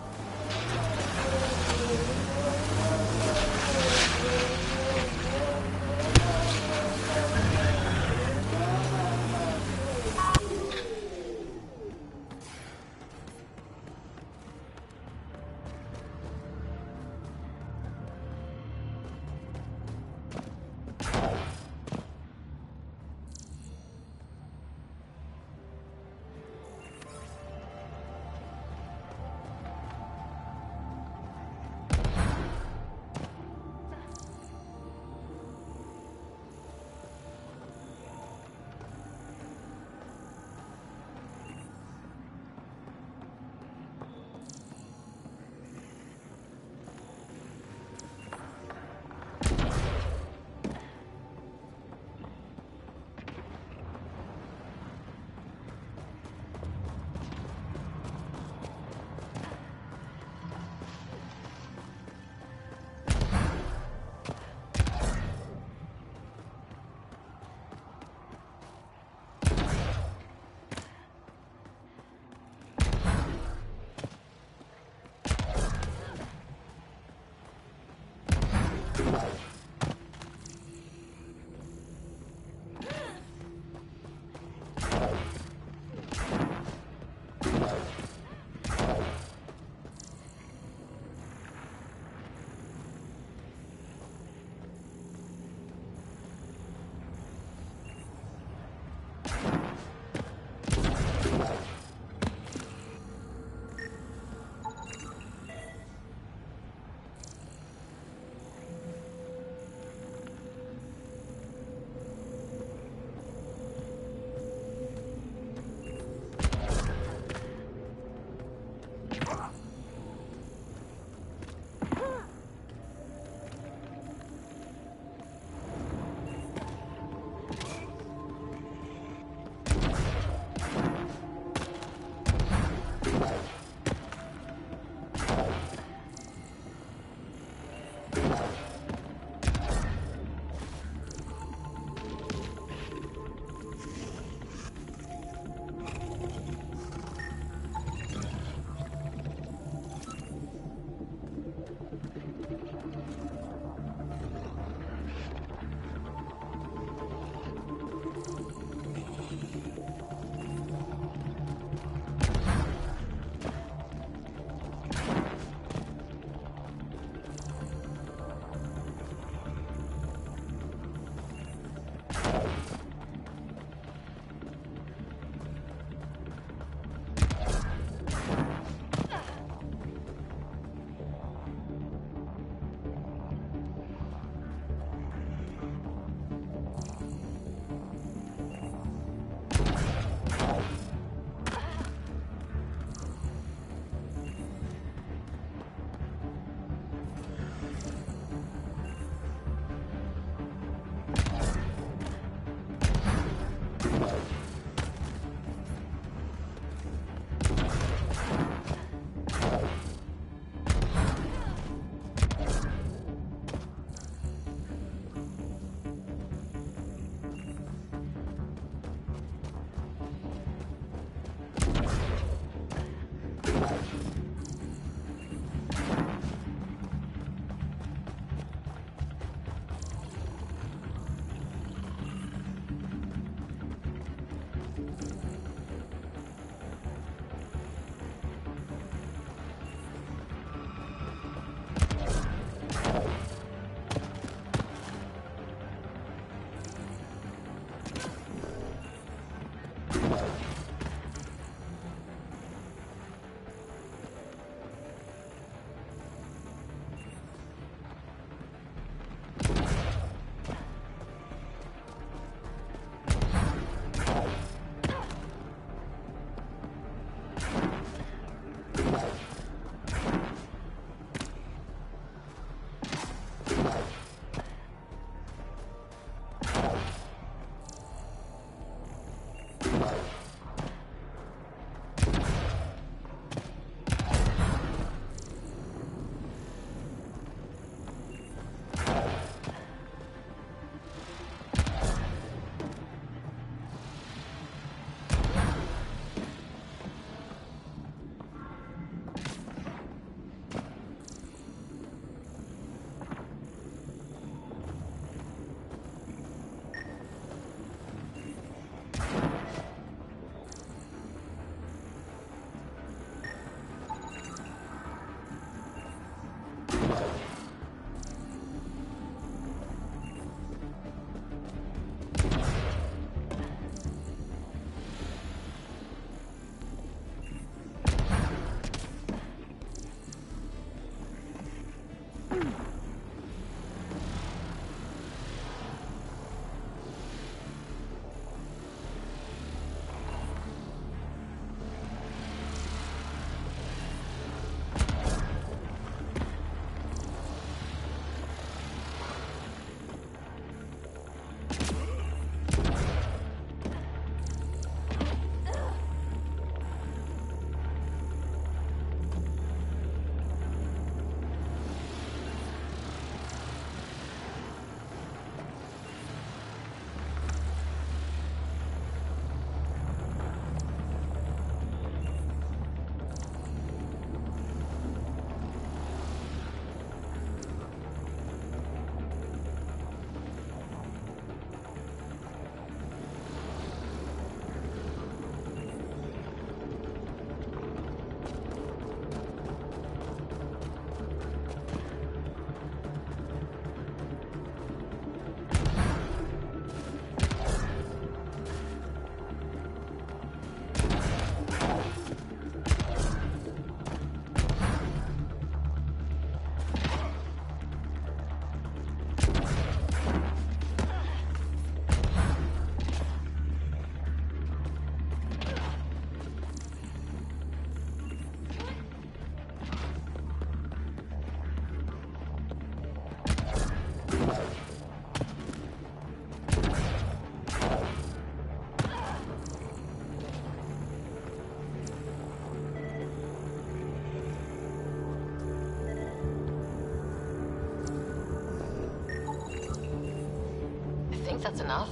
think that's enough.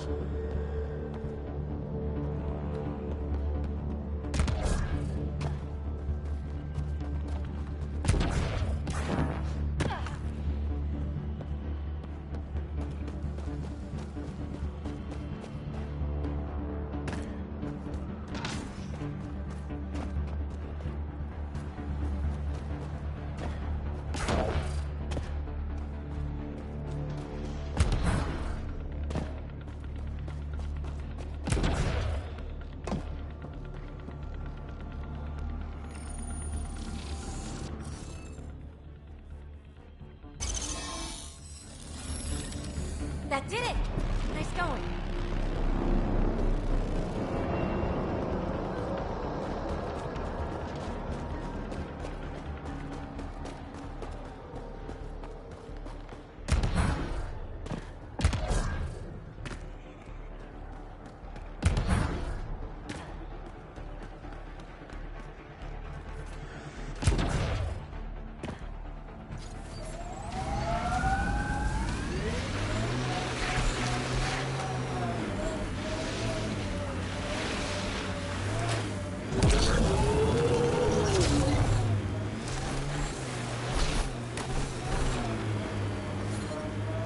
That did it! Nice going.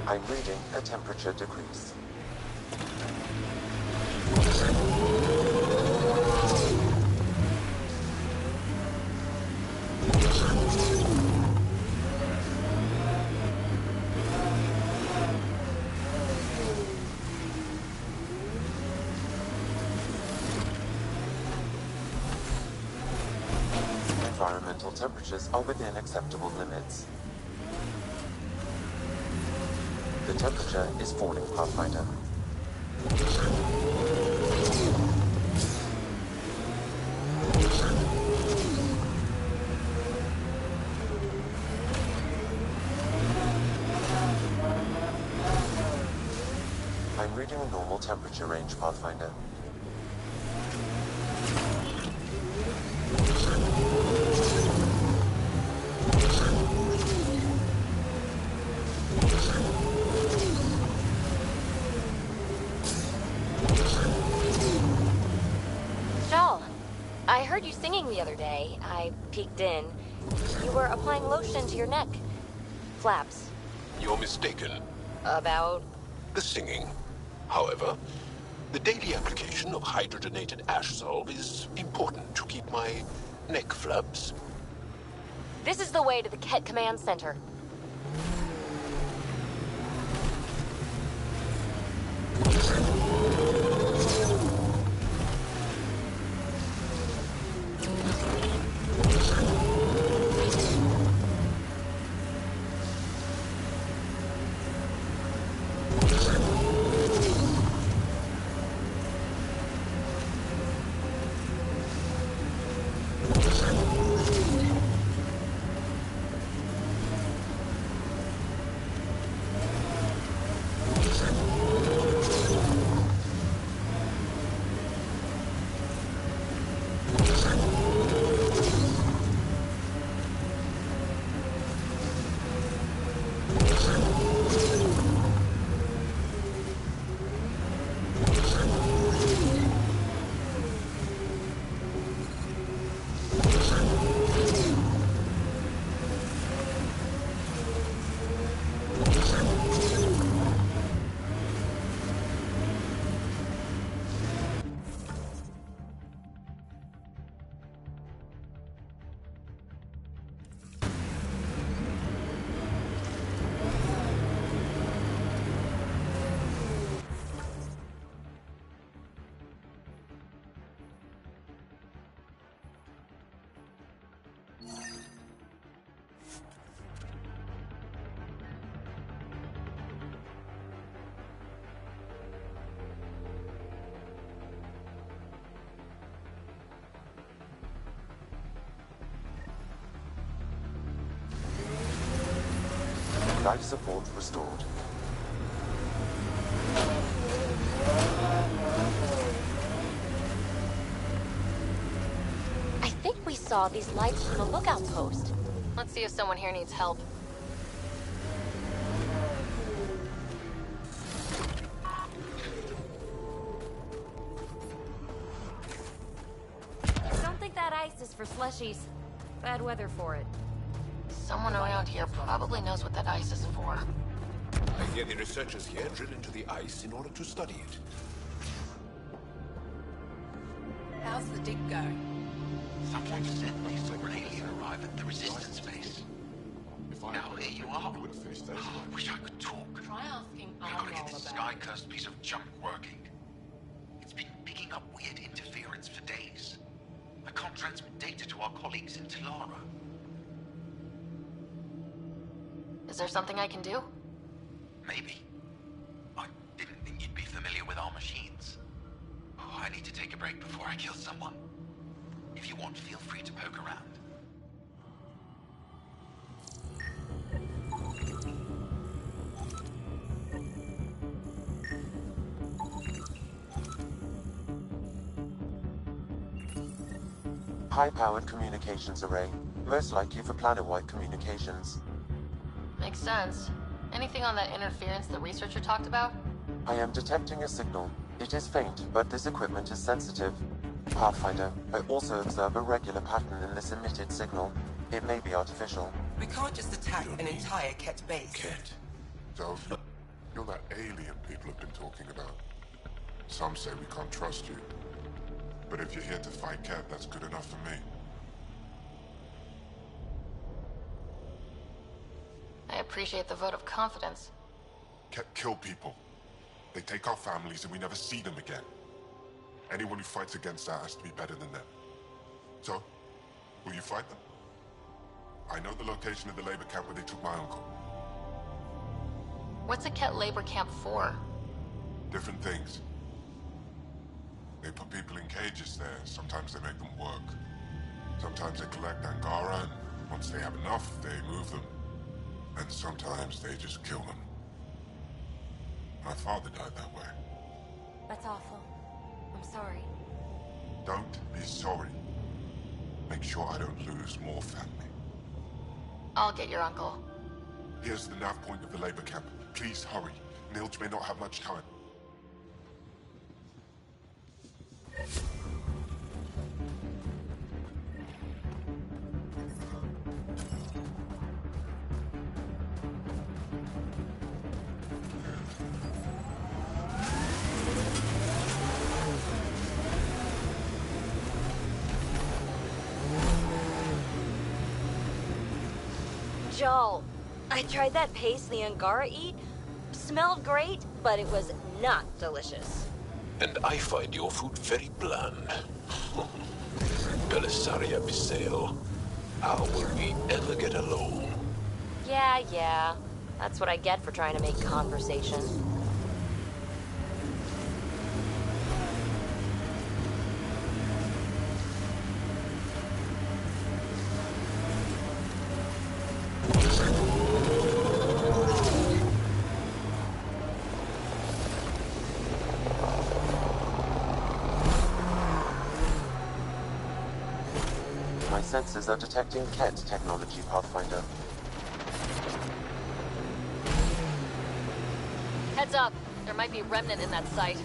I'm reading a temperature decrease. Environmental temperatures are within acceptable limits. The temperature is falling, Pathfinder. I'm reading a normal temperature range, Pathfinder. I heard you singing the other day. I peeked in. You were applying lotion to your neck. Flaps. You're mistaken. About? The singing. However, the daily application of hydrogenated ash salve is important to keep my neck flaps. This is the way to the Ket Command Center. life support restored. I think we saw these lights from the lookout post. Let's see if someone here needs help. Don't think that ice is for slushies. Bad weather for it. Someone around here probably knows what that ice is for. I hear the researchers here drill into the ice in order to study it. How's the dig going? Someone said they saw an alien arrive at the resistance base. Now here you are. Oh, I wish I could talk. Try asking I've got to get Arnold this about sky-cursed piece of junk working. It's been picking up weird interference for days. I can't transmit data to our colleagues in Tilara. Is there something I can do? Maybe. I didn't think you'd be familiar with our machines. Oh, I need to take a break before I kill someone. If you want, feel free to poke around. High-powered communications array, most likely for planet-wide communications. Makes sense. Anything on that interference the researcher talked about? I am detecting a signal. It is faint, but this equipment is sensitive. Pathfinder, I also observe a regular pattern in this emitted signal. It may be artificial. We can't just attack an entire Ket base. Ket? So, you're that alien people have been talking about. Some say we can't trust you. But if you're here to fight Ket, that's good enough for me. I appreciate the vote of confidence. Ket kill people. They take our families and we never see them again. Anyone who fights against that has to be better than them. So, will you fight them? I know the location of the labor camp where they took my uncle. What's a Ket labor camp for? Different things. They put people in cages there. Sometimes they make them work. Sometimes they collect Angara, and once they have enough, they move them. And sometimes they just kill them. My father died that way. That's awful. I'm sorry. Don't be sorry. Make sure I don't lose more family. I'll get your uncle. Here's the nav point of the labor camp. Please hurry. Nilj may not have much time. Joel, I tried that paste the Angara eat. Smelled great, but it was not delicious. And I find your food very bland. Belisaria Bisale. How will we ever get along? Yeah. That's what I get for trying to make conversation. My sensors are detecting Ket technology, Pathfinder. Heads up. There might be remnant in that site.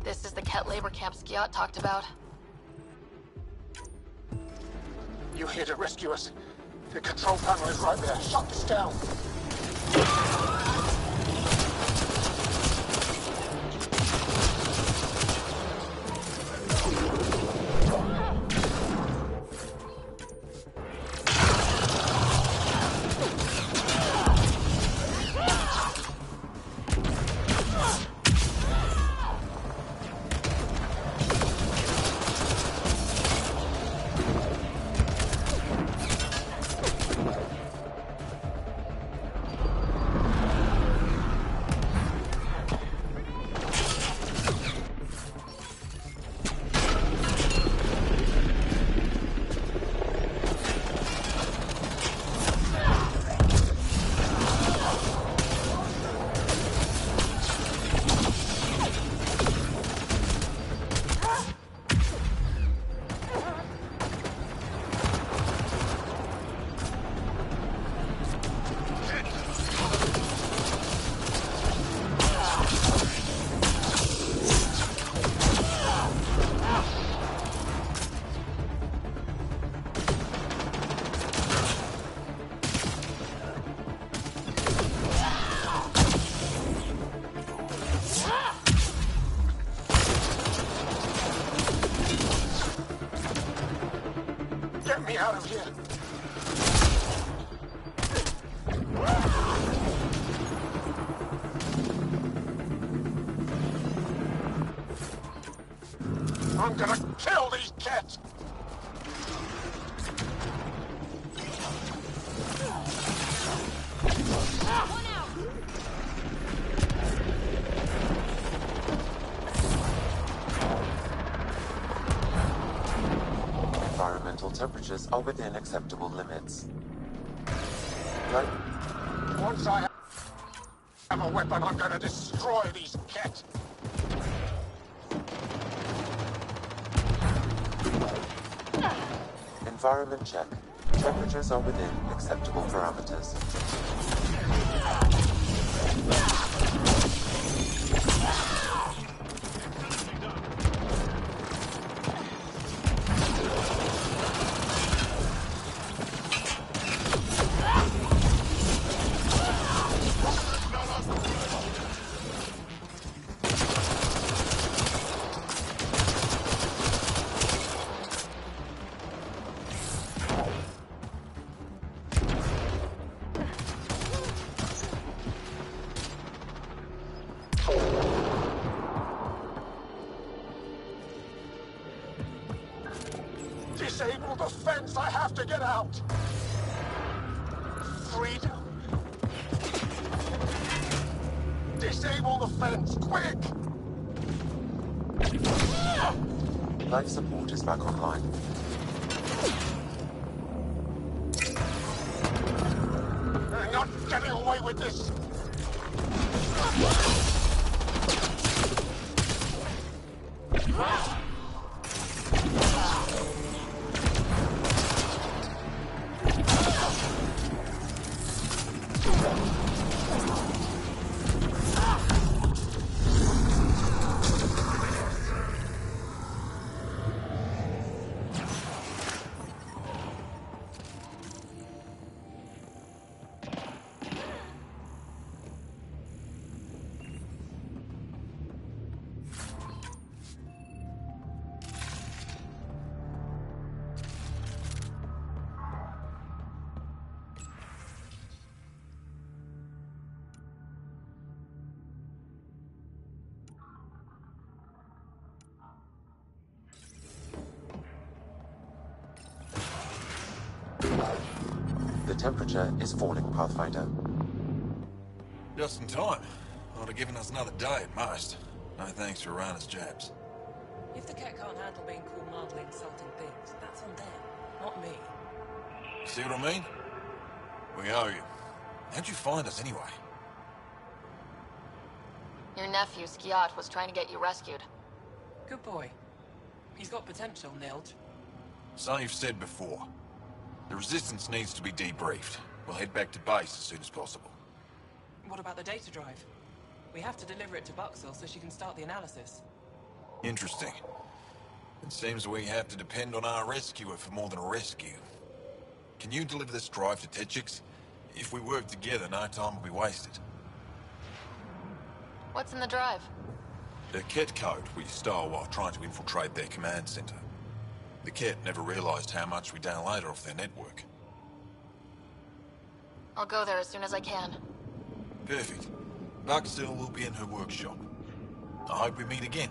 This is the Ket labor camp Skiot talked about. You're here to rescue us. The control panel is right there. Shut this down. I'm gonna kill these kids! Environmental temperatures are within acceptable limits. Right? Once I have a weapon, I'm gonna destroy these kids! Environment check. Temperatures are within acceptable parameters. Disable the fence! I have to get out! Freedom! Disable the fence, quick! Life support is back online. You're not getting away with this! The temperature is falling, Pathfinder. Just in time. Would have given us another day at most. No thanks to Rana's jabs. If the cat can't handle being called mildly insulting things, that's on them, not me. See what I mean? We owe you. How'd you find us anyway? Your nephew, Skiat, was trying to get you rescued. Good boy. He's got potential, Nilge. So you've said before. The Resistance needs to be debriefed. We'll head back to base as soon as possible. What about the data drive? We have to deliver it to Buxel so she can start the analysis. Interesting. It seems we have to depend on our rescuer for more than a rescue. Can you deliver this drive to Techix? If we work together, no time will be wasted. What's in the drive? The Ket code we stole while trying to infiltrate their command center. The Ket never realized how much we downloaded off their network. I'll go there as soon as I can. Perfect. Buxel will be in her workshop. I hope we meet again,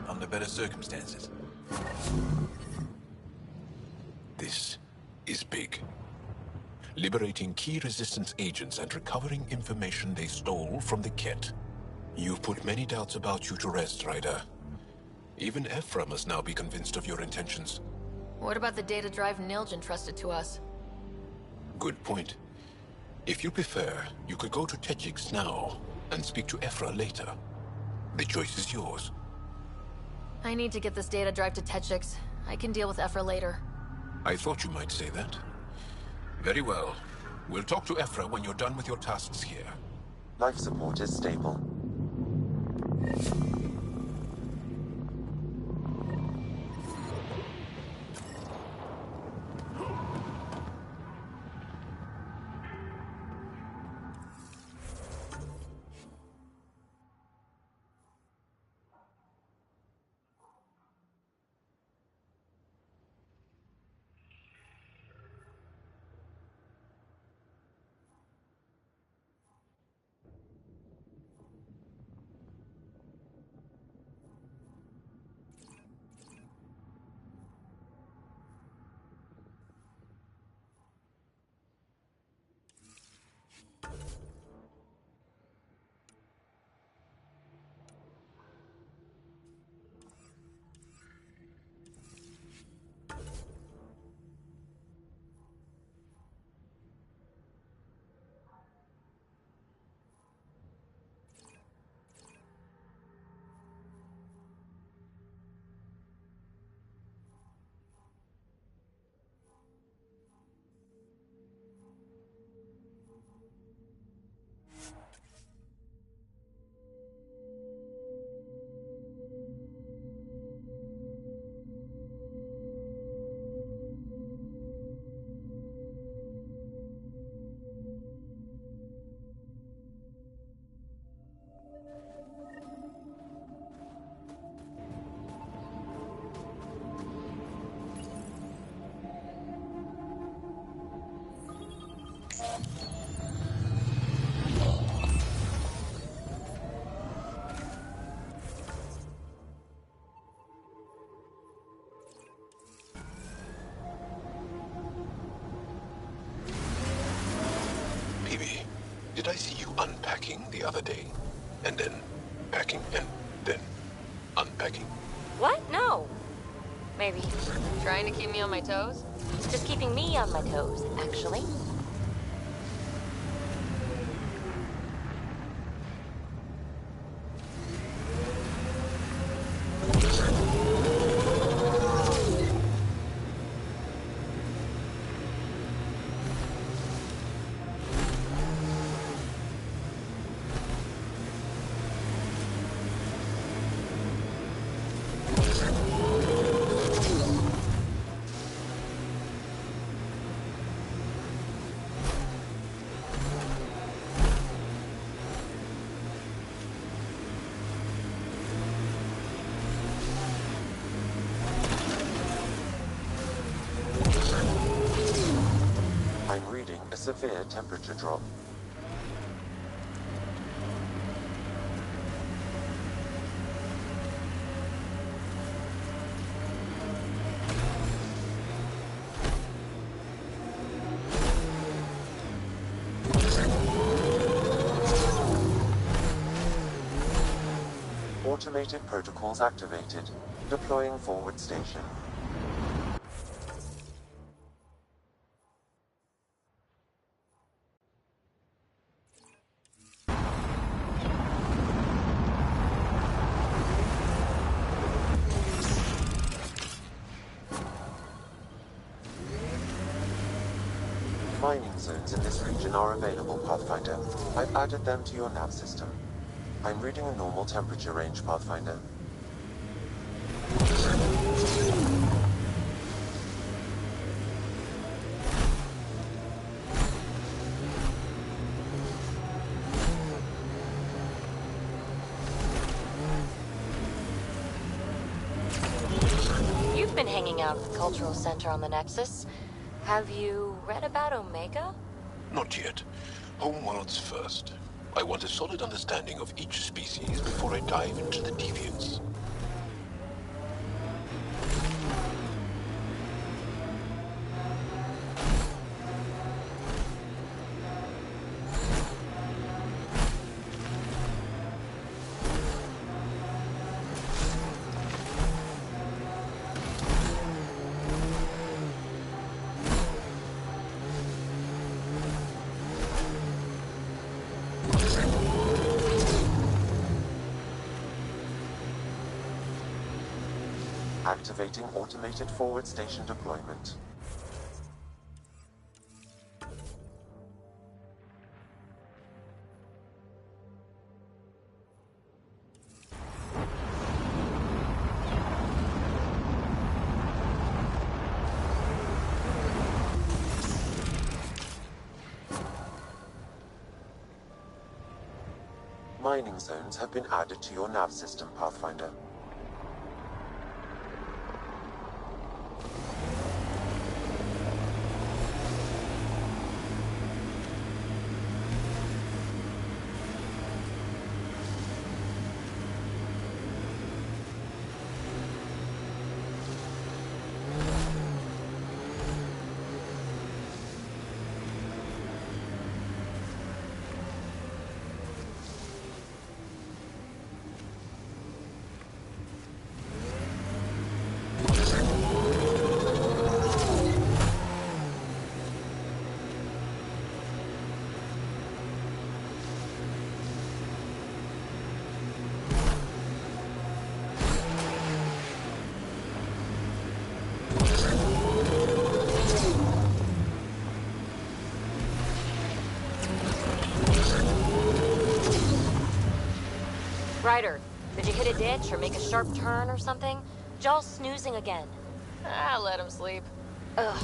under better circumstances. This is big. Liberating key Resistance agents and recovering information they stole from the Ket. You've put many doubts about you to rest, Ryder. Even Ephra must now be convinced of your intentions. What about the data drive Nilge entrusted to us? Good point. If you prefer, you could go to Techix now and speak to Ephra later. The choice is yours. I need to get this data drive to Techix. I can deal with Ephra later. I thought you might say that. Very well. We'll talk to Ephra when you're done with your tasks here. Life support is stable. the other day. And then packing and then unpacking. What? No. Maybe. Trying to keep me on my toes? Just keeping me on my toes, actually. I'm reading a severe temperature drop. Automated protocols activated. Deploying forward station. Mining zones in this region are available, Pathfinder. I've added them to your nav system. I'm reading a normal temperature range, Pathfinder. You've been hanging out at the Cultural Center on the Nexus. Have you read about Omega? Not yet. Homeworlds first. I want a solid understanding of each species before I dive into the deviants. Activating automated forward station deployment. Mining zones have been added to your nav system, Pathfinder. Ryder, did you hit a ditch or make a sharp turn or something? Jaw's snoozing again. Ah, let him sleep. Ugh.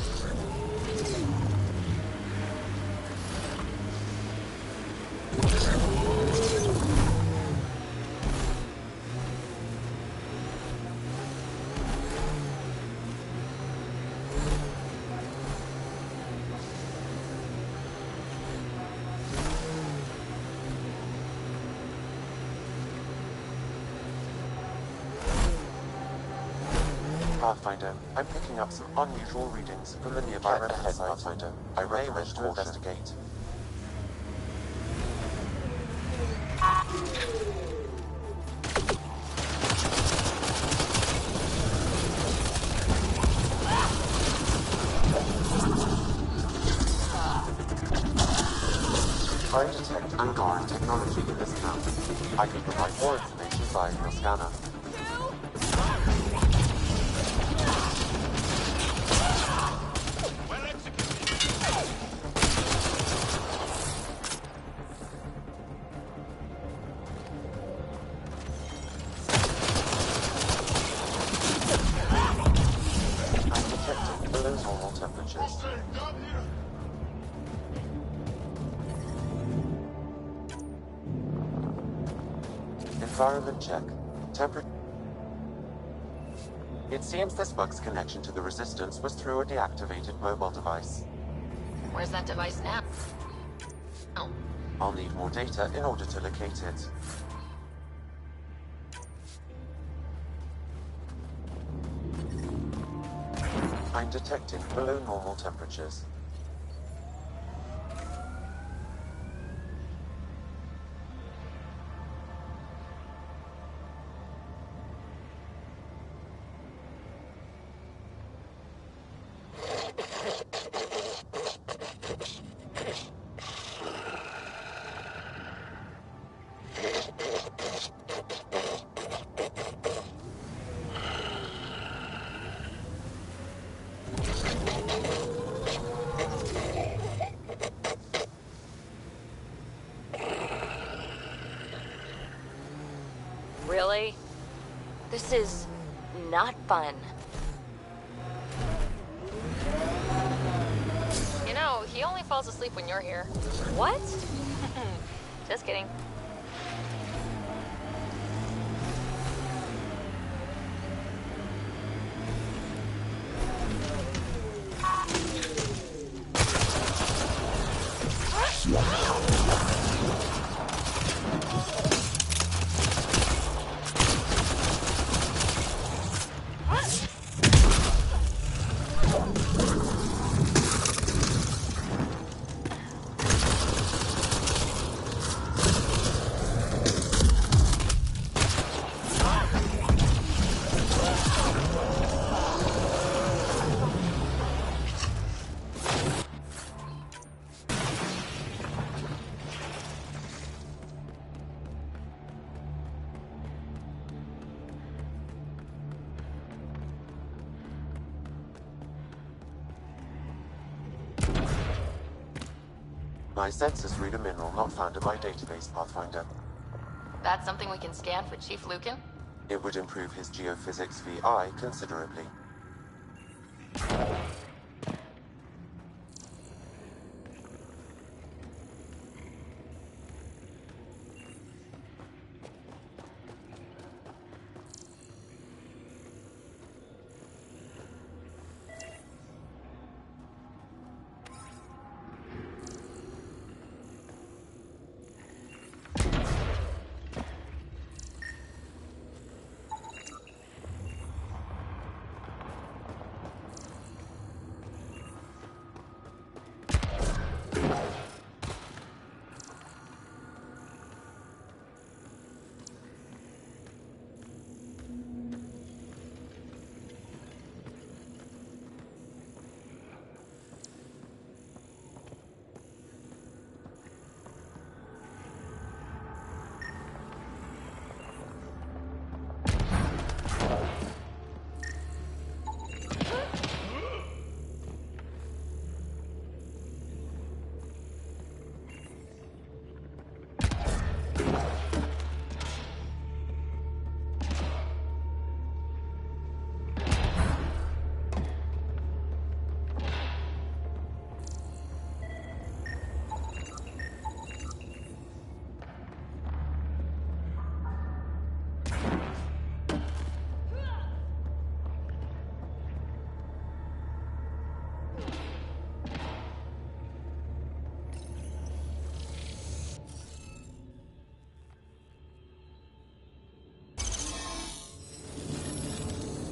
Pathfinder, I'm picking up some unusual readings from the nearby ahead, Pathfinder. I may wish to investigate. Angara technology in this camp. I can provide more information via your scanner. I'm detecting below normal temperatures. Environment check. Temperature. It seems this bug's connection to the Resistance was through a deactivated mobile device. Where's that device now? Oh. I'll need more data in order to locate it. I'm detecting below normal temperatures. Really? This is not fun. You know, he only falls asleep when you're here. What? Just kidding. My sensors read a mineral not found in my database, Pathfinder. That's something we can scan for Chief Lucan? It would improve his geophysics VI considerably.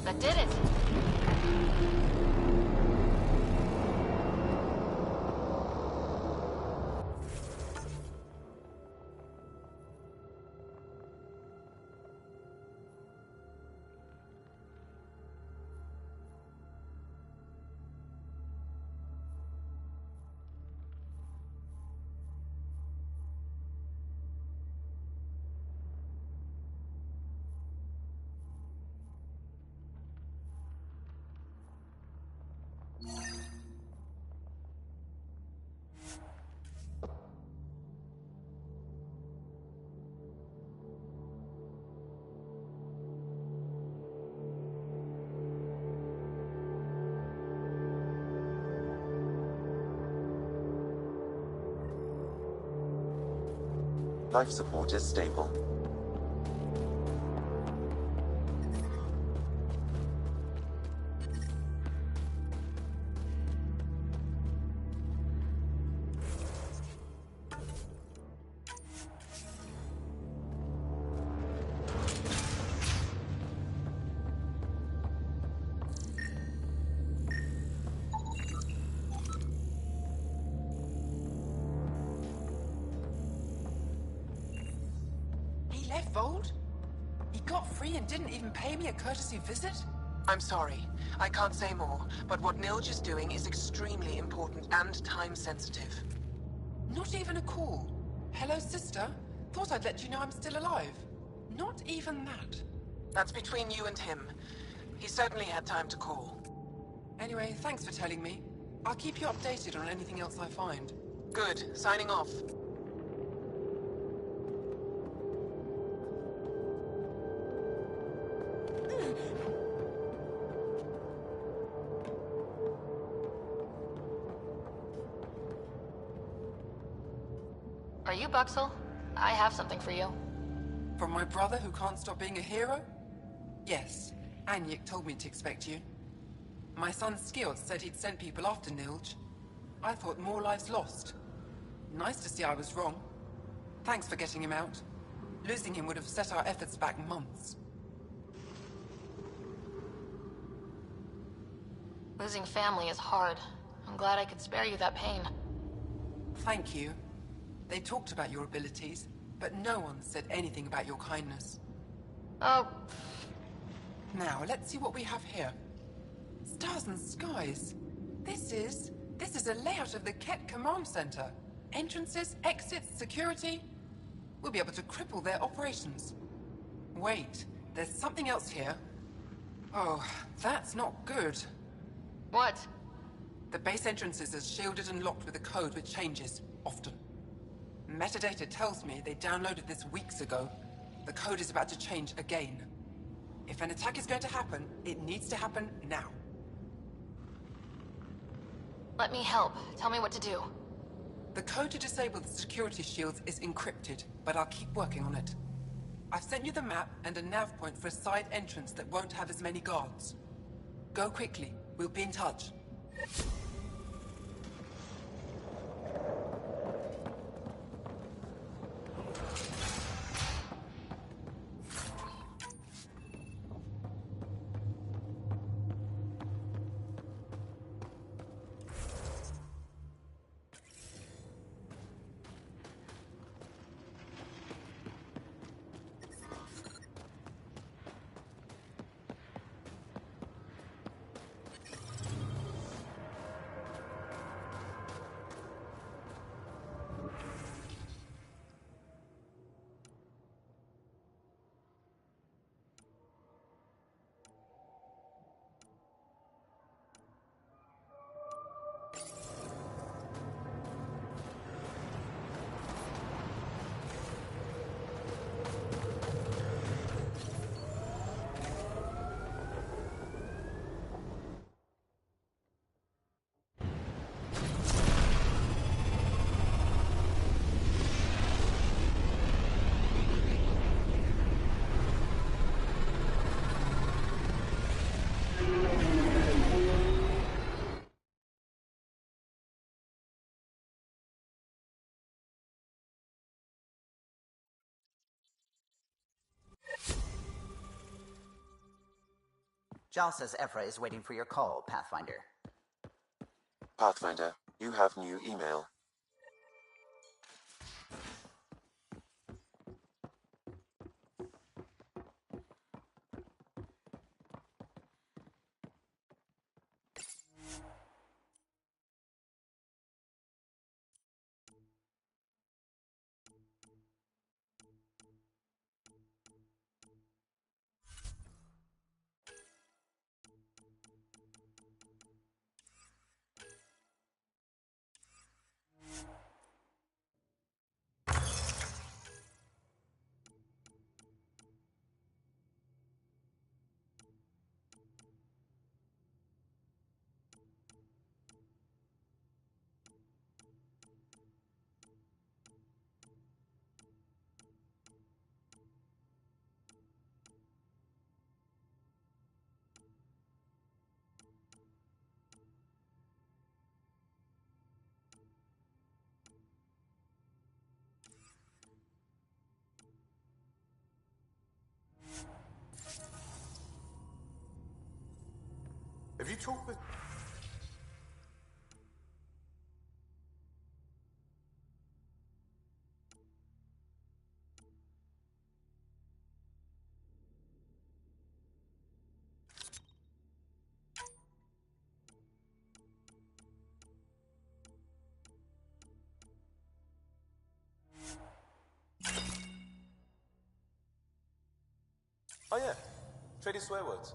That did it! Life support is stable. He left Voeld? He got free and didn't even pay me a courtesy visit? I'm sorry. I can't say more, but what Nilge is doing is extremely important and time-sensitive. Not even a call. Hello, sister. Thought I'd let you know I'm still alive. Not even that. That's between you and him. He certainly had time to call. Anyway, thanks for telling me. I'll keep you updated on anything else I find. Good. Signing off. Are you Buxel? I have something for you. From my brother who can't stop being a hero? Yes. Anyik told me to expect you. My son Skjord said he'd sent people after Nilge. I thought more lives lost. Nice to see I was wrong. Thanks for getting him out. Losing him would have set our efforts back months. Losing family is hard. I'm glad I could spare you that pain. Thank you. They talked about your abilities, but no one said anything about your kindness. Oh. Now, let's see what we have here. Stars and skies. This is a layout of the Ket Command Center. Entrances, exits, security. We'll be able to cripple their operations. Wait, there's something else here. Oh, that's not good. What? The base entrances are shielded and locked with a code which changes, often. Metadata tells me they downloaded this weeks ago. The code is about to change again. If an attack is going to happen, it needs to happen now. Let me help. Tell me what to do. The code to disable the security shields is encrypted, but I'll keep working on it. I've sent you the map and a nav point for a side entrance that won't have as many guards. Go quickly. We'll be in touch. Jal says Evra is waiting for your call, Pathfinder. Pathfinder, you have new email. Have you talked with... Oh yeah, trading swear words.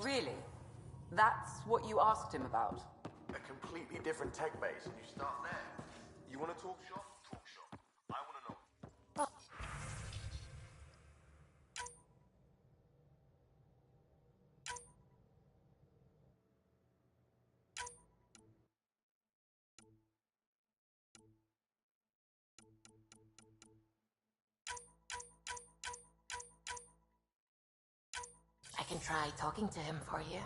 Really? That's what you asked him about? A completely different tech base, and you start there. You want to talk shop? Talk shop. I want to know. I can try talking to him for you.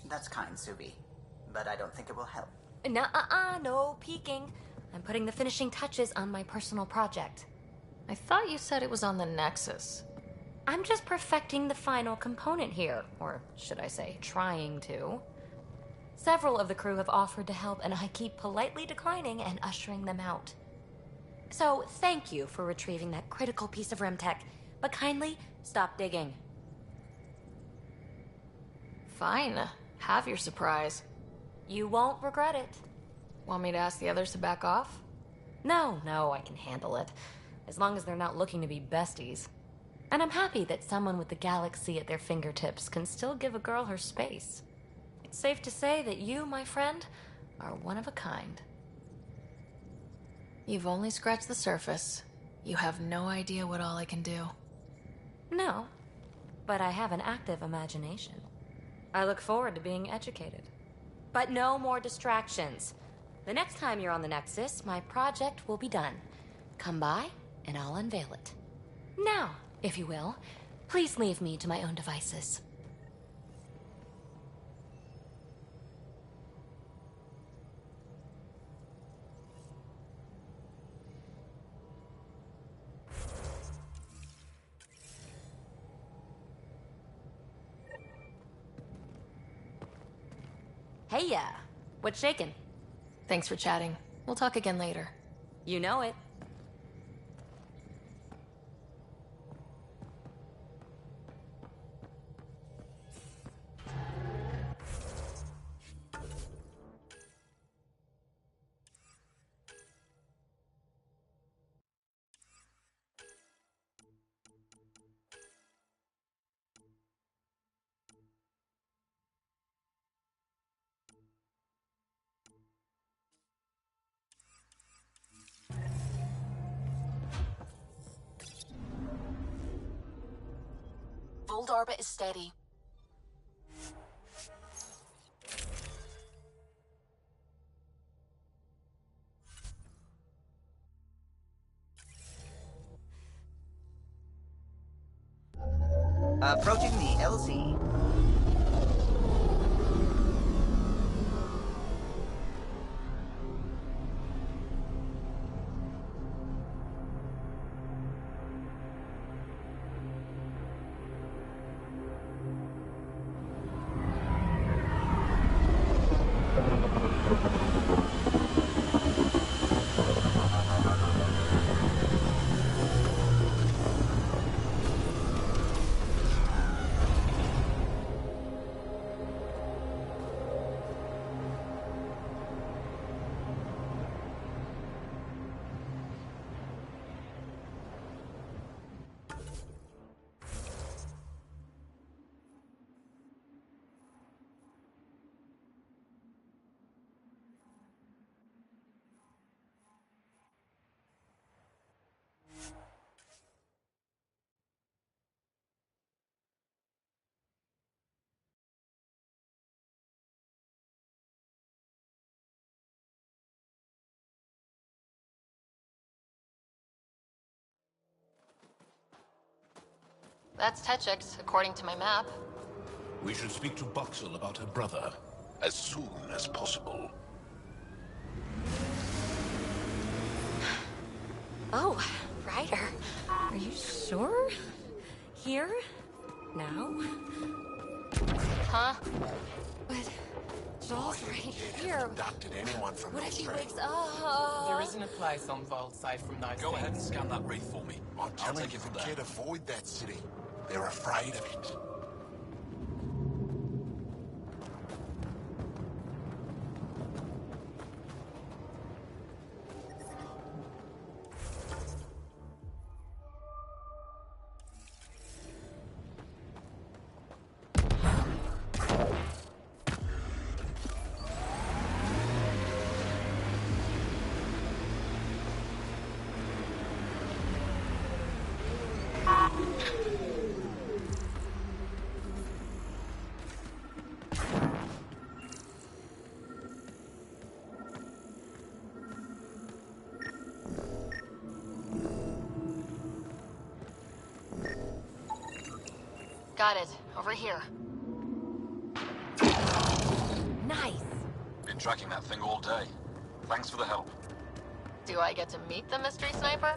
That's kind, Subi. But I don't think it will help. No peeking. I'm putting the finishing touches on my personal project. I thought you said it was on the Nexus. I'm just perfecting the final component here, or should I say, trying to. Several of the crew have offered to help, and I keep politely declining and ushering them out. So, thank you for retrieving that critical piece of Remtech, but kindly stop digging. Fine. Have your surprise. You won't regret it. Want me to ask the others to back off? No, I can handle it. As long as they're not looking to be besties. And I'm happy that someone with the galaxy at their fingertips can still give a girl her space. It's safe to say that you, my friend, are one of a kind. You've only scratched the surface. You have no idea what all I can do. No, but I have an active imagination. I look forward to being educated. But no more distractions. The next time you're on the Nexus, my project will be done. Come by, and I'll unveil it. Now, if you will, please leave me to my own devices. Hey, what's shaking? Thanks for chatting. We'll talk again later. You know it. Voeld orbit is steady. Approaching the LZ. That's Techix, according to my map. We should speak to Buxel about her brother as soon as possible. Oh, Ryder. Are you sure? Here? Now? Huh? But Joel's right here. Abducted anyone from What if he Australia. wakes up? There isn't a place on Voeld's side from those Go ahead and things. scan that wraith for me. I'm telling take you, it from the there. kid avoid that city. They're afraid of it. Got it. Over here. Nice. Been tracking that thing all day. Thanks for the help. Do I get to meet the mystery sniper?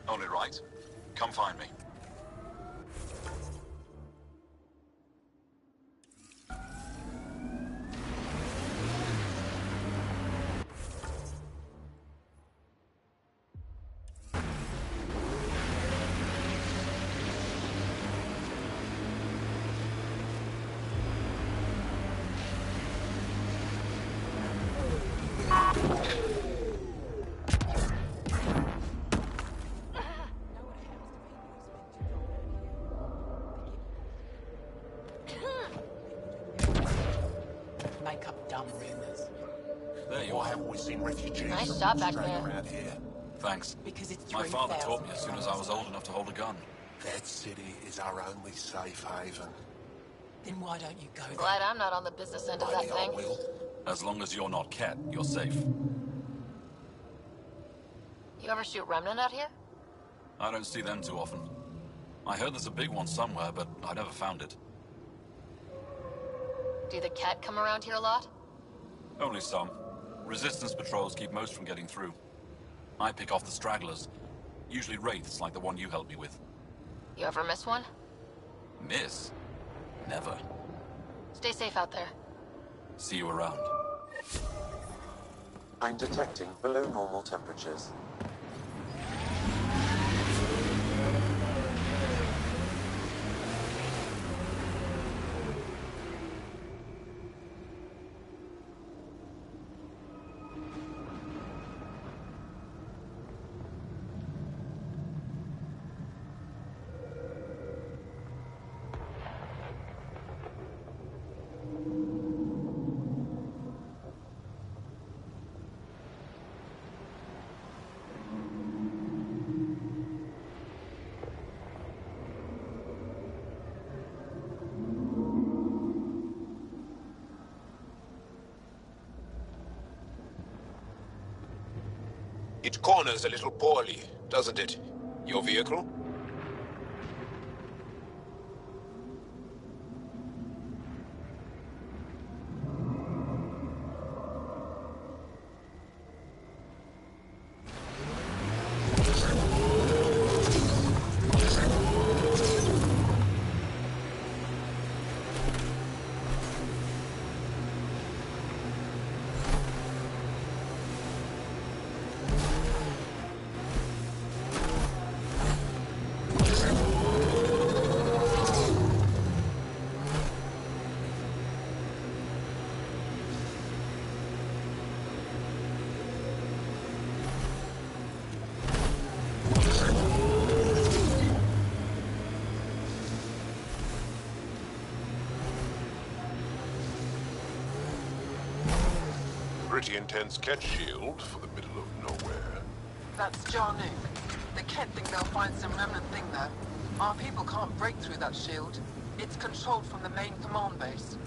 Only right. Come find me. Make up dumb rumors. There you Why are. haven't we seen refugees Nice from shot back Australia there. around here? Thanks. Because it's My father 3,000 taught me as soon as I was old enough to hold a gun. That city is our only safe haven. Then why don't you go there? Glad I'm not on the business end of that Maybe I thing. will. As long as you're not Cat, you're safe. You ever shoot Remnant out here? I don't see them too often. I heard there's a big one somewhere, but I never found it. Do the Cat come around here a lot? Only some. Resistance patrols keep most from getting through. I pick off the stragglers. Usually wraiths like the one you helped me with. You ever miss one? Miss? Never. Stay safe out there. See you around. I'm detecting below normal temperatures. It corners a little poorly, doesn't it? Your vehicle? Pretty intense catch shield for the middle of nowhere. That's Jarnook. The Kent think they'll find some remnant thing there. Our people can't break through that shield. It's controlled from the main command base.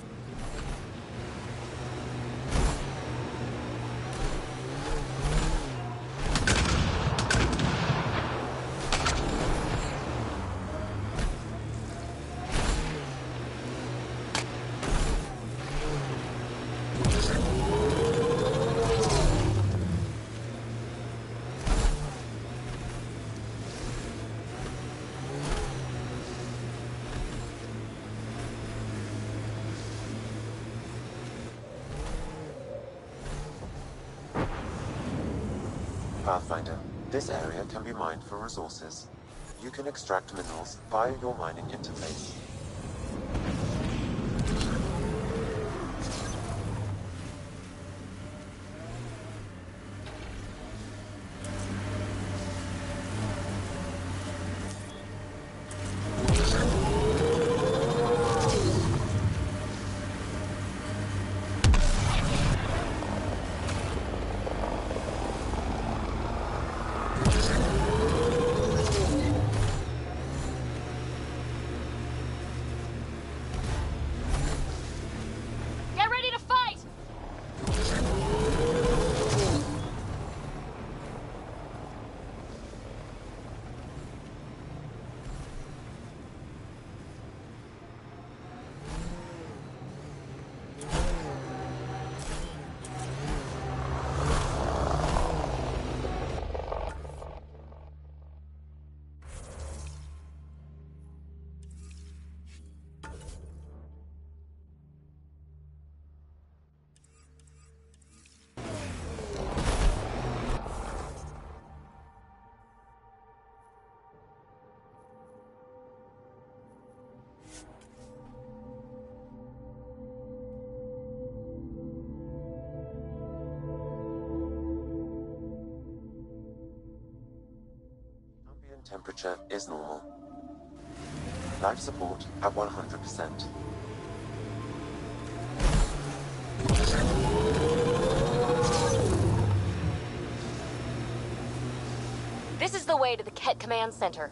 Pathfinder, this area can be mined for resources. You can extract minerals via your mining interface. Temperature is normal. Life support at 100%. This is the way to the Ket Command Center.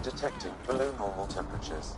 Detecting below normal temperatures.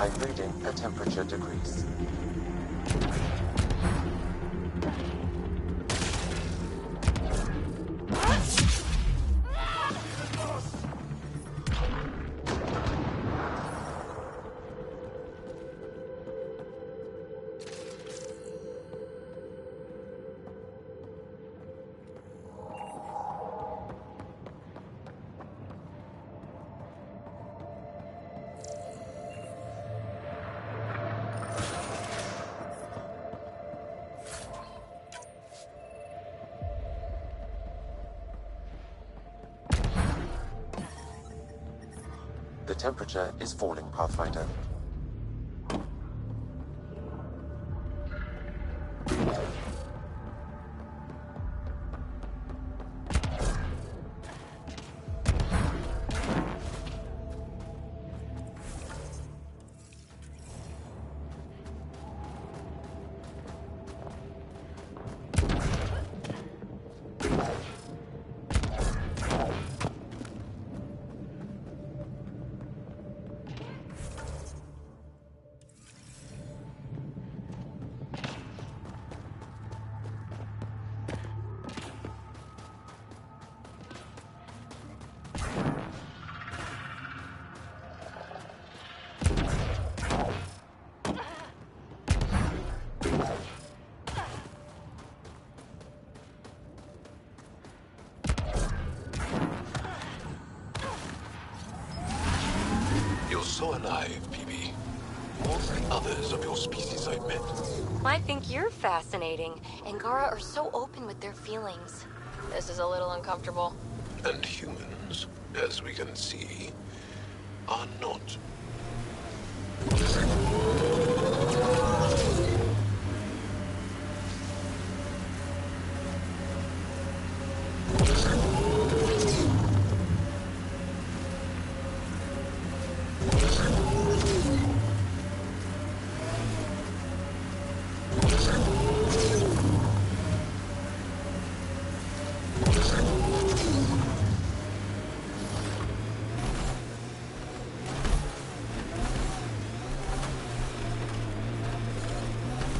I'm reading a temperature decrease. The temperature is falling, Pathfinder. So alive, PB. All the others of your species I've met. I think you're fascinating. Angara are so open with their feelings. This is a little uncomfortable. And humans, as we can see, are not.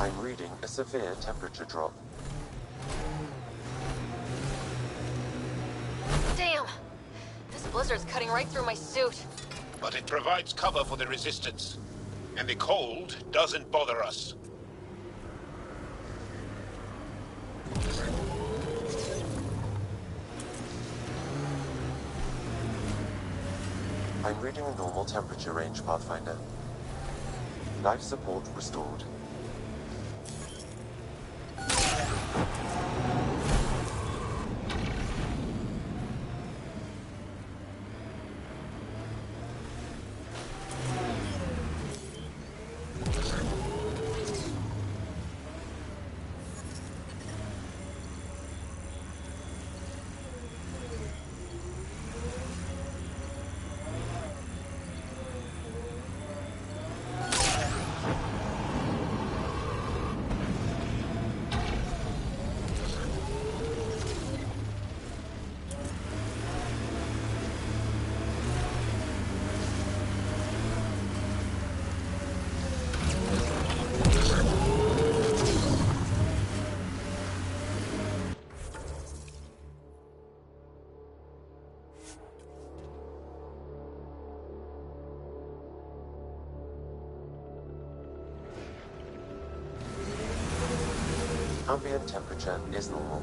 I'm reading a severe temperature drop. Damn! This blizzard's cutting right through my suit. But it provides cover for the resistance. And the cold doesn't bother us. I'm reading a normal temperature range, Pathfinder. Life support restored. Ambient temperature is normal.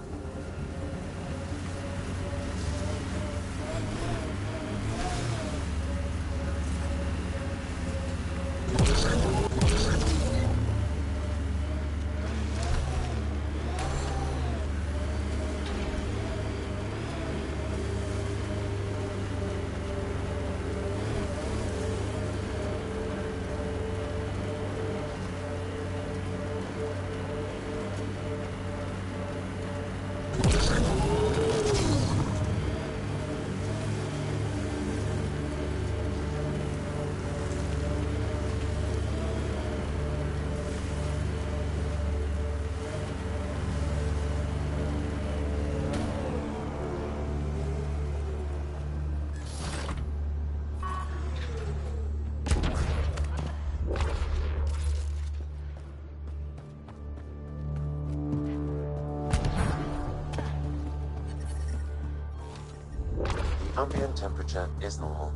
ambient temperature is normal.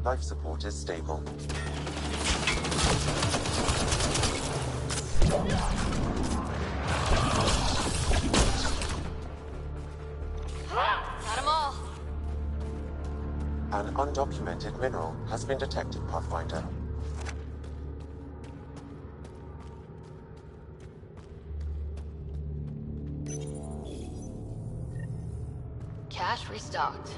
Life support is stable. Got 'em all. An undocumented mineral has been detected, Pathfinder. Cache restocked.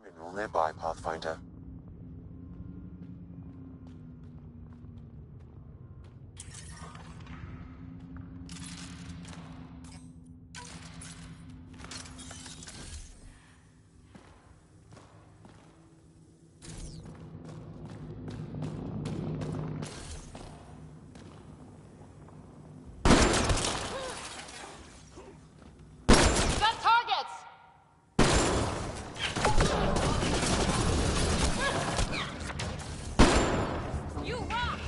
Mineral nearby, Pathfinder. Got targets! You rock!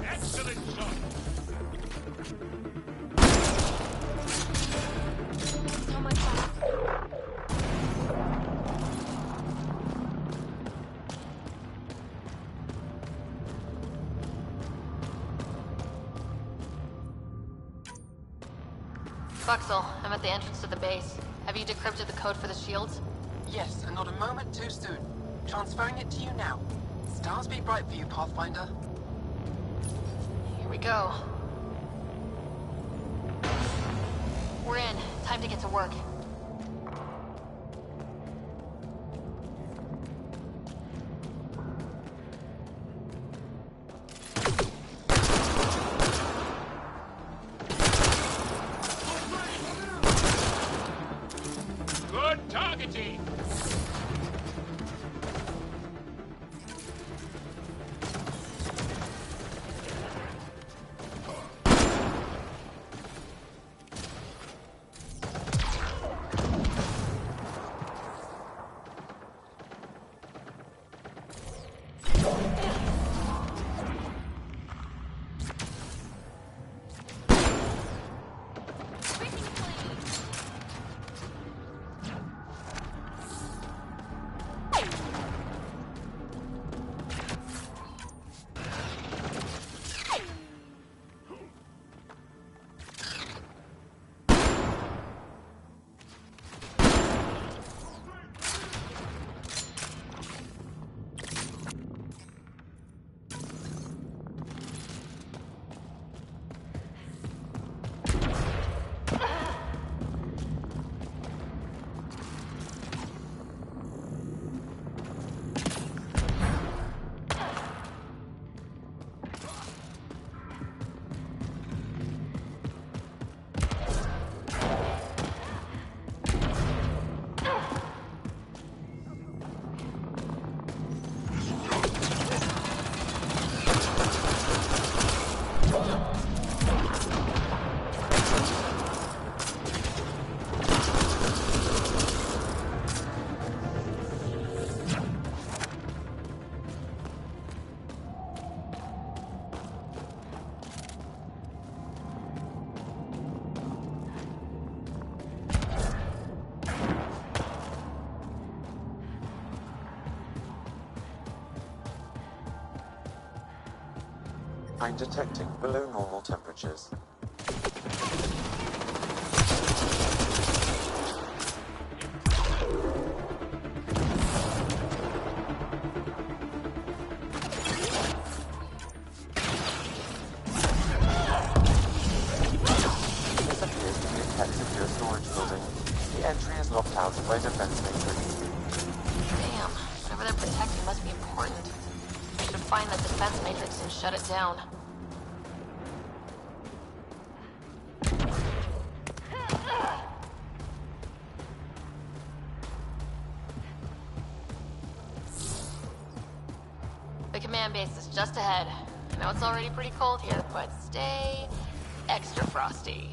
Excellent shot! So much fun. Buxel, I'm at the entrance to the base. Have you decrypted the code for the shields? Yes, and not a moment too soon. Transferring it to you now. Stars be bright for you, Pathfinder. Here we go. We're in. Time to get to work. Good targeting! I'm detecting below normal temperatures. This appears to be a Ket secure storage building. The entry is locked out by defense matrix. Damn, whatever they're protecting must be important. We should find the defense matrix and shut it down. The command base is just ahead. I know it's already pretty cold here, but stay extra frosty.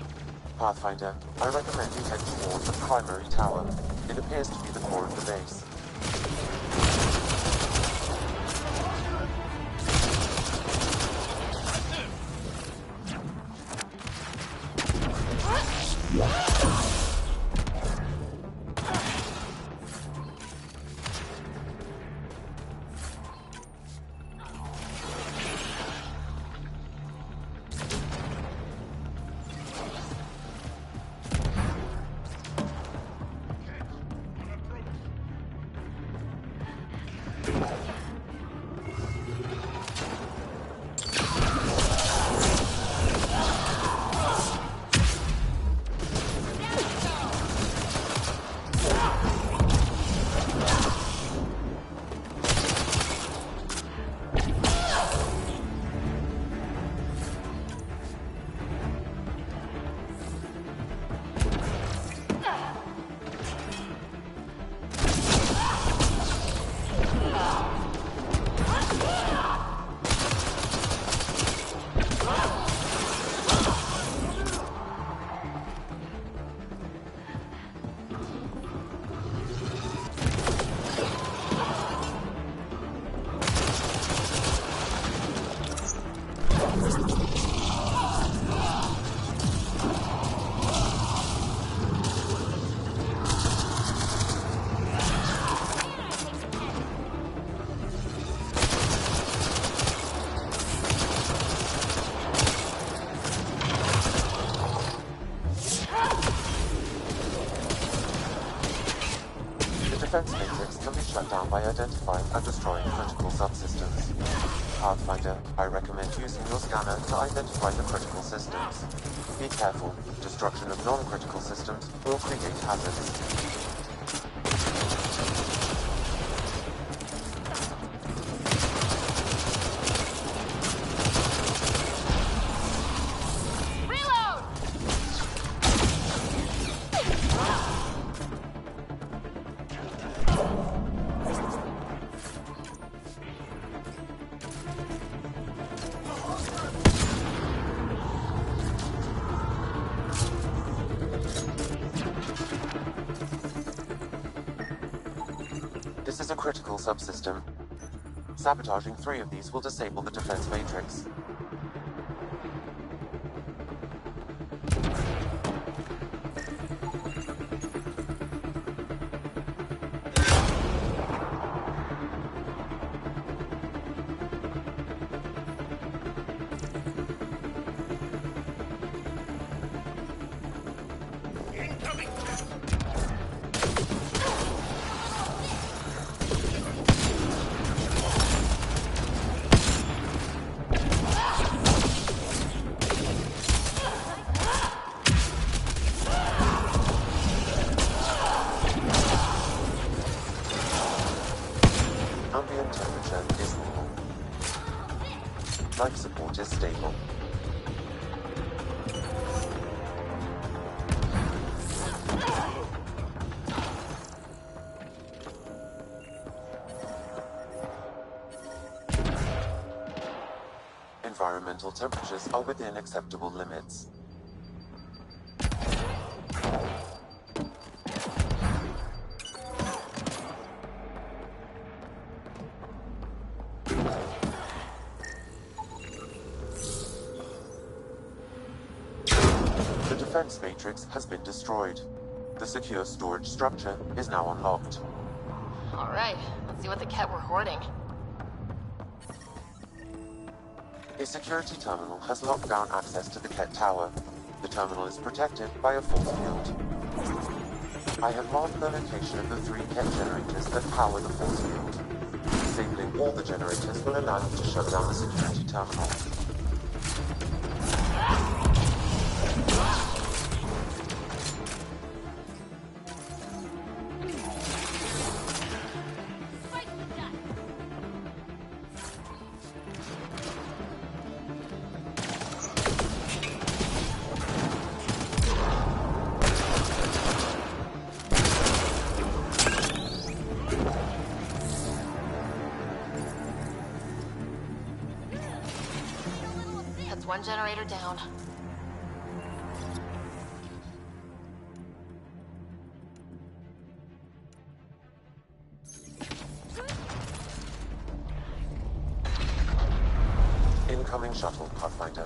Pathfinder, I recommend you head towards the primary tower. It appears to be the core of the base. Defense matrix can be shut down by identifying and destroying critical subsystems. Pathfinder, I recommend using your scanner to identify the critical systems. Be careful. Destruction of non-critical systems will create hazards. This is a critical subsystem. Sabotaging 3 of these will disable the defense matrix. Ambient temperature is normal. Life support is stable. Environmental temperatures are within acceptable limits. The defense matrix has been destroyed. The secure storage structure is now unlocked. Alright, let's see what the Ket were hoarding. A security terminal has locked down access to the Ket Tower. The terminal is protected by a force field. I have marked the location of the 3 Ket generators that power the force field. Disabling all the generators will allow you to shut down the security terminal. That's one generator down. Incoming shuttle, Pathfinder.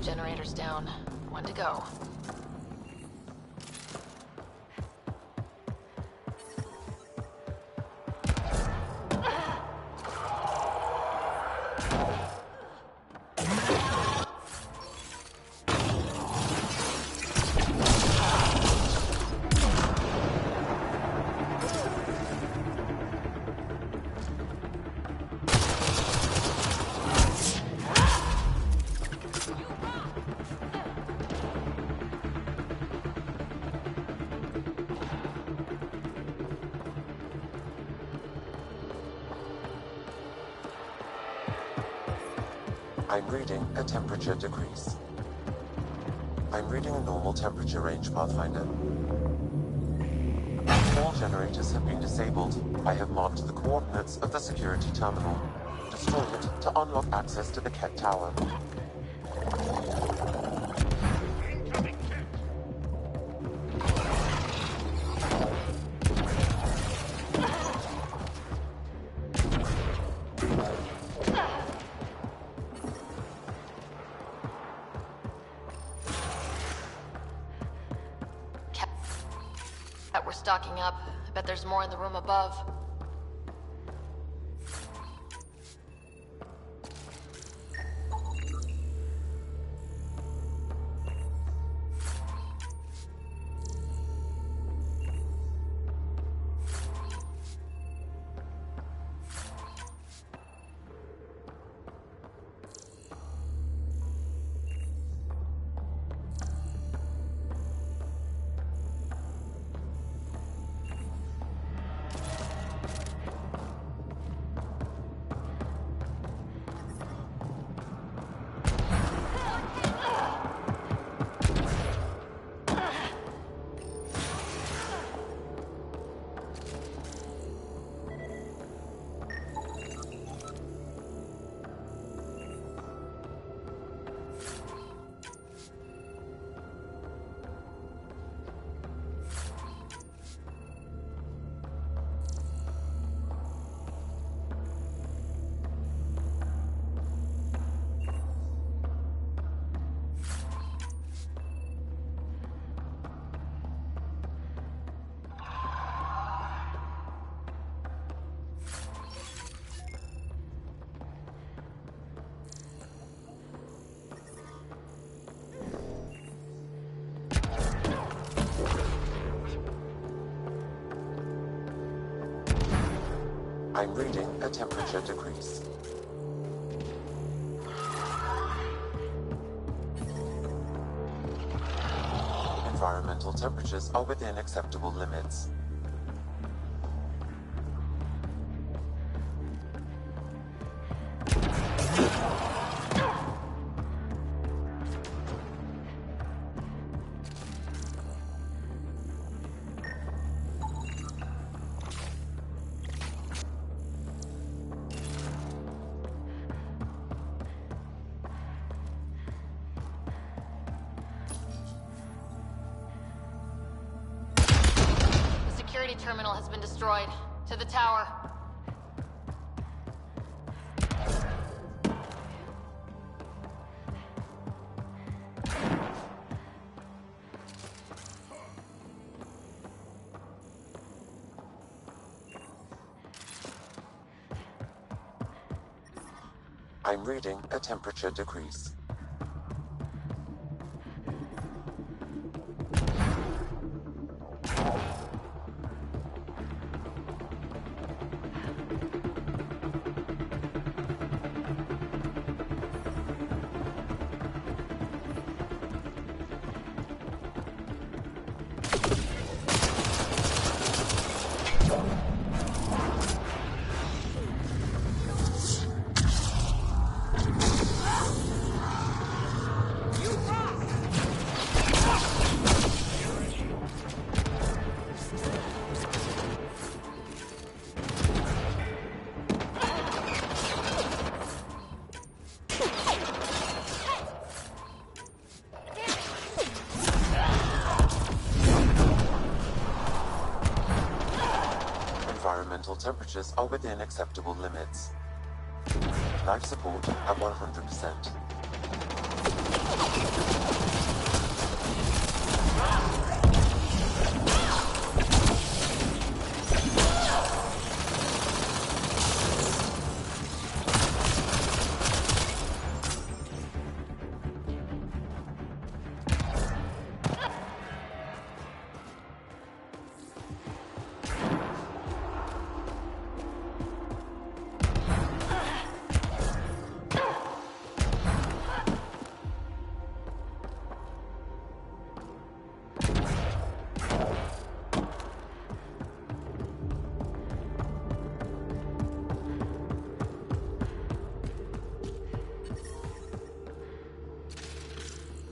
Generators down. One to go. I'm reading a temperature decrease. I'm reading a normal temperature range, Pathfinder. All generators have been disabled. I have marked the coordinates of the security terminal. Destroy it to unlock access to the Ket Tower. We're stocking up. I bet there's more in the room above. I'm reading a temperature decrease. Environmental temperatures are within acceptable limits. Security terminal has been destroyed. To the tower. I'm reading a temperature decrease. Environmental temperatures are within acceptable limits. Life support at 100%.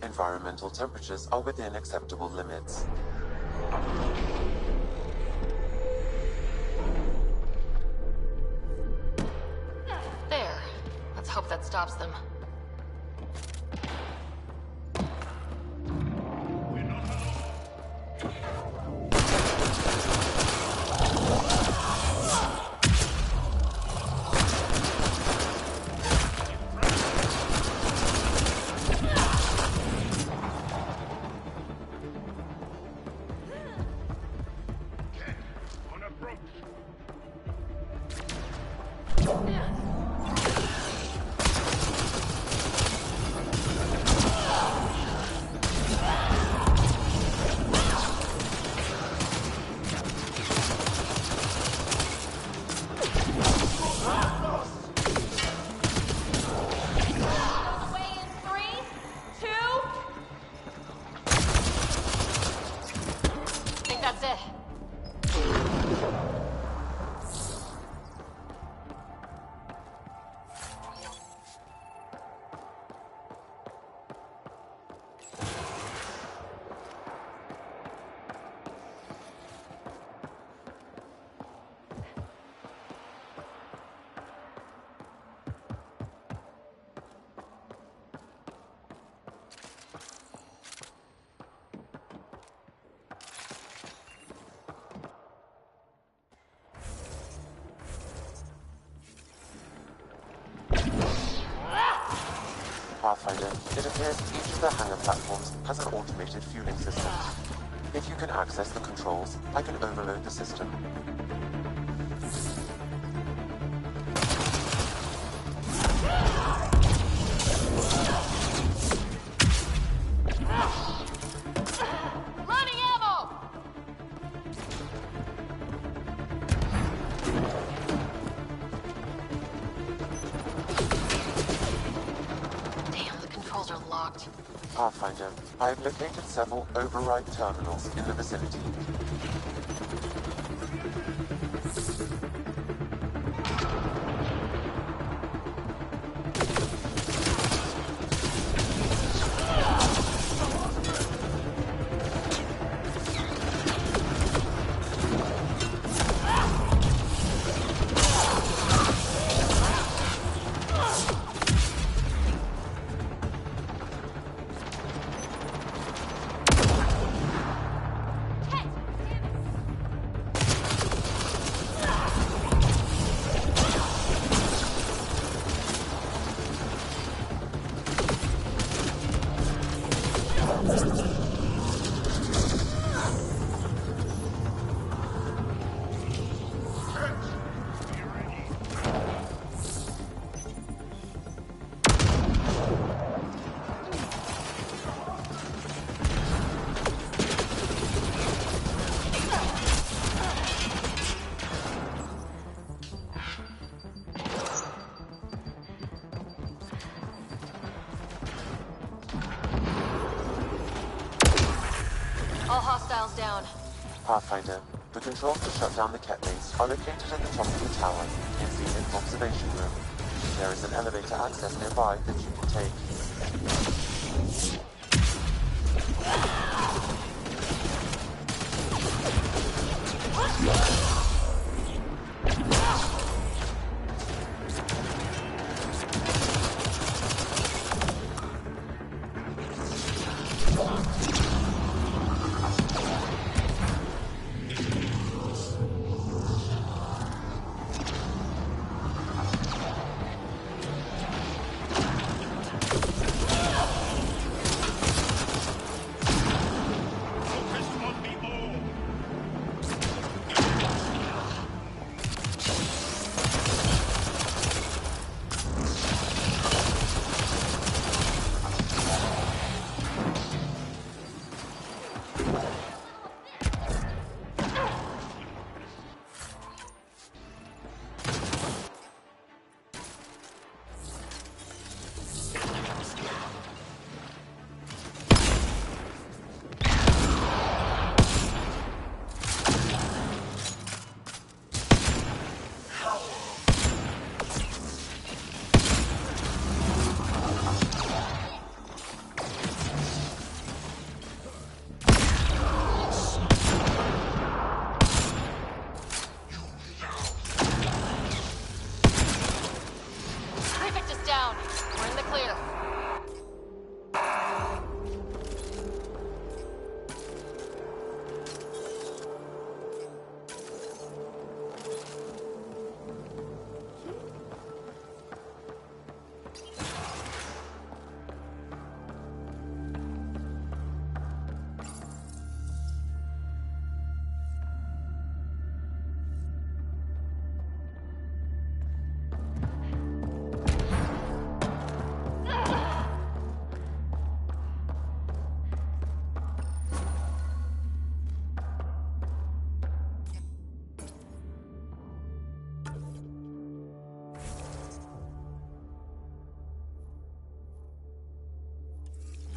Environmental temperatures are within acceptable limits. There. Let's hope that stops them. Pathfinder, it appears each of the hangar platforms has an automated fueling system. If you can access the controls, I can overload the system. Running ammo! blocked. Pathfinder, I have located several override terminals in the vicinity. All hostiles down. Pathfinder, the controls to shut down the Ket base are located at the top of the tower, in the observation room. There is an elevator access nearby that you can take.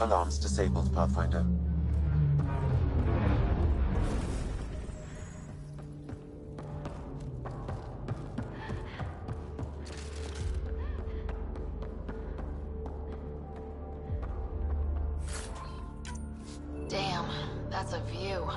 Alarms disabled, Pathfinder. Damn, that's a view.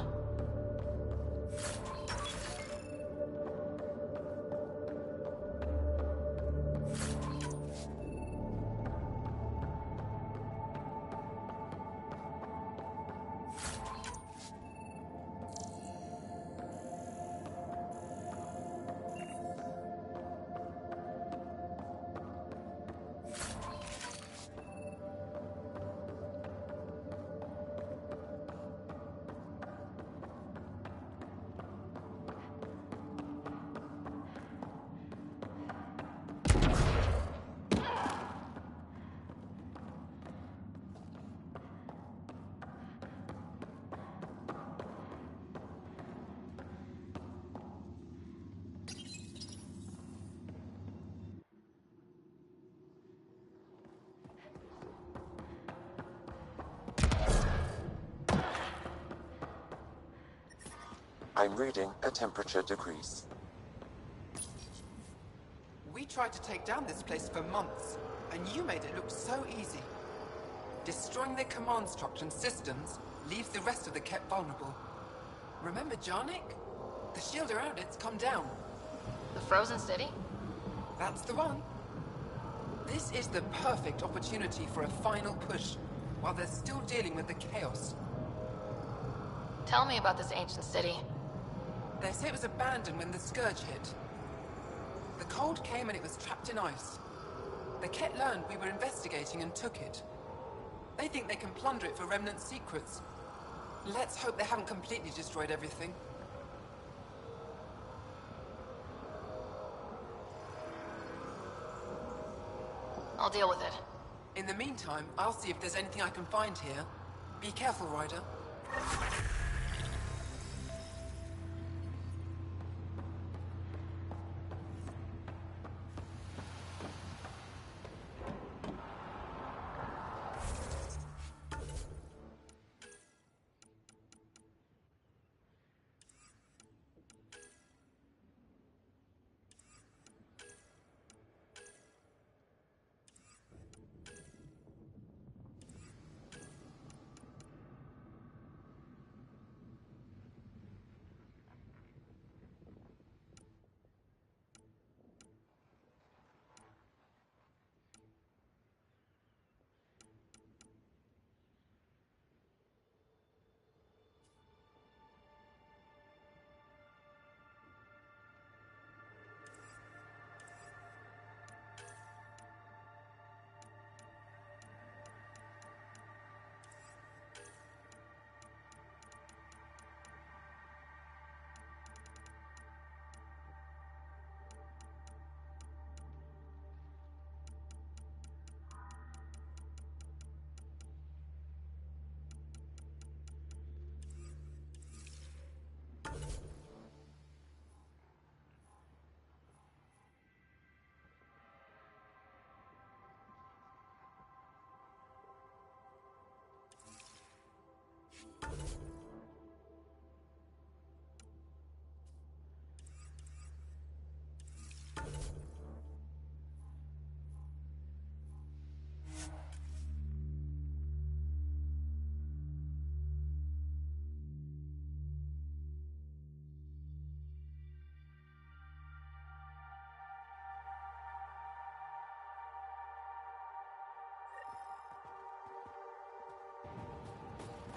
I'm reading a temperature decrease. We tried to take down this place for months, and you made it look so easy. Destroying their command structure and systems leaves the rest of the Kett vulnerable. Remember Jarnik? The shield around it's come down. The frozen city? That's the one. This is the perfect opportunity for a final push, while they're still dealing with the chaos. Tell me about this ancient city. They say it was abandoned when the Scourge hit. The cold came and it was trapped in ice. The Kett learned we were investigating and took it. They think they can plunder it for remnant secrets. Let's hope they haven't completely destroyed everything. I'll deal with it. In the meantime, I'll see if there's anything I can find here. Be careful, Ryder.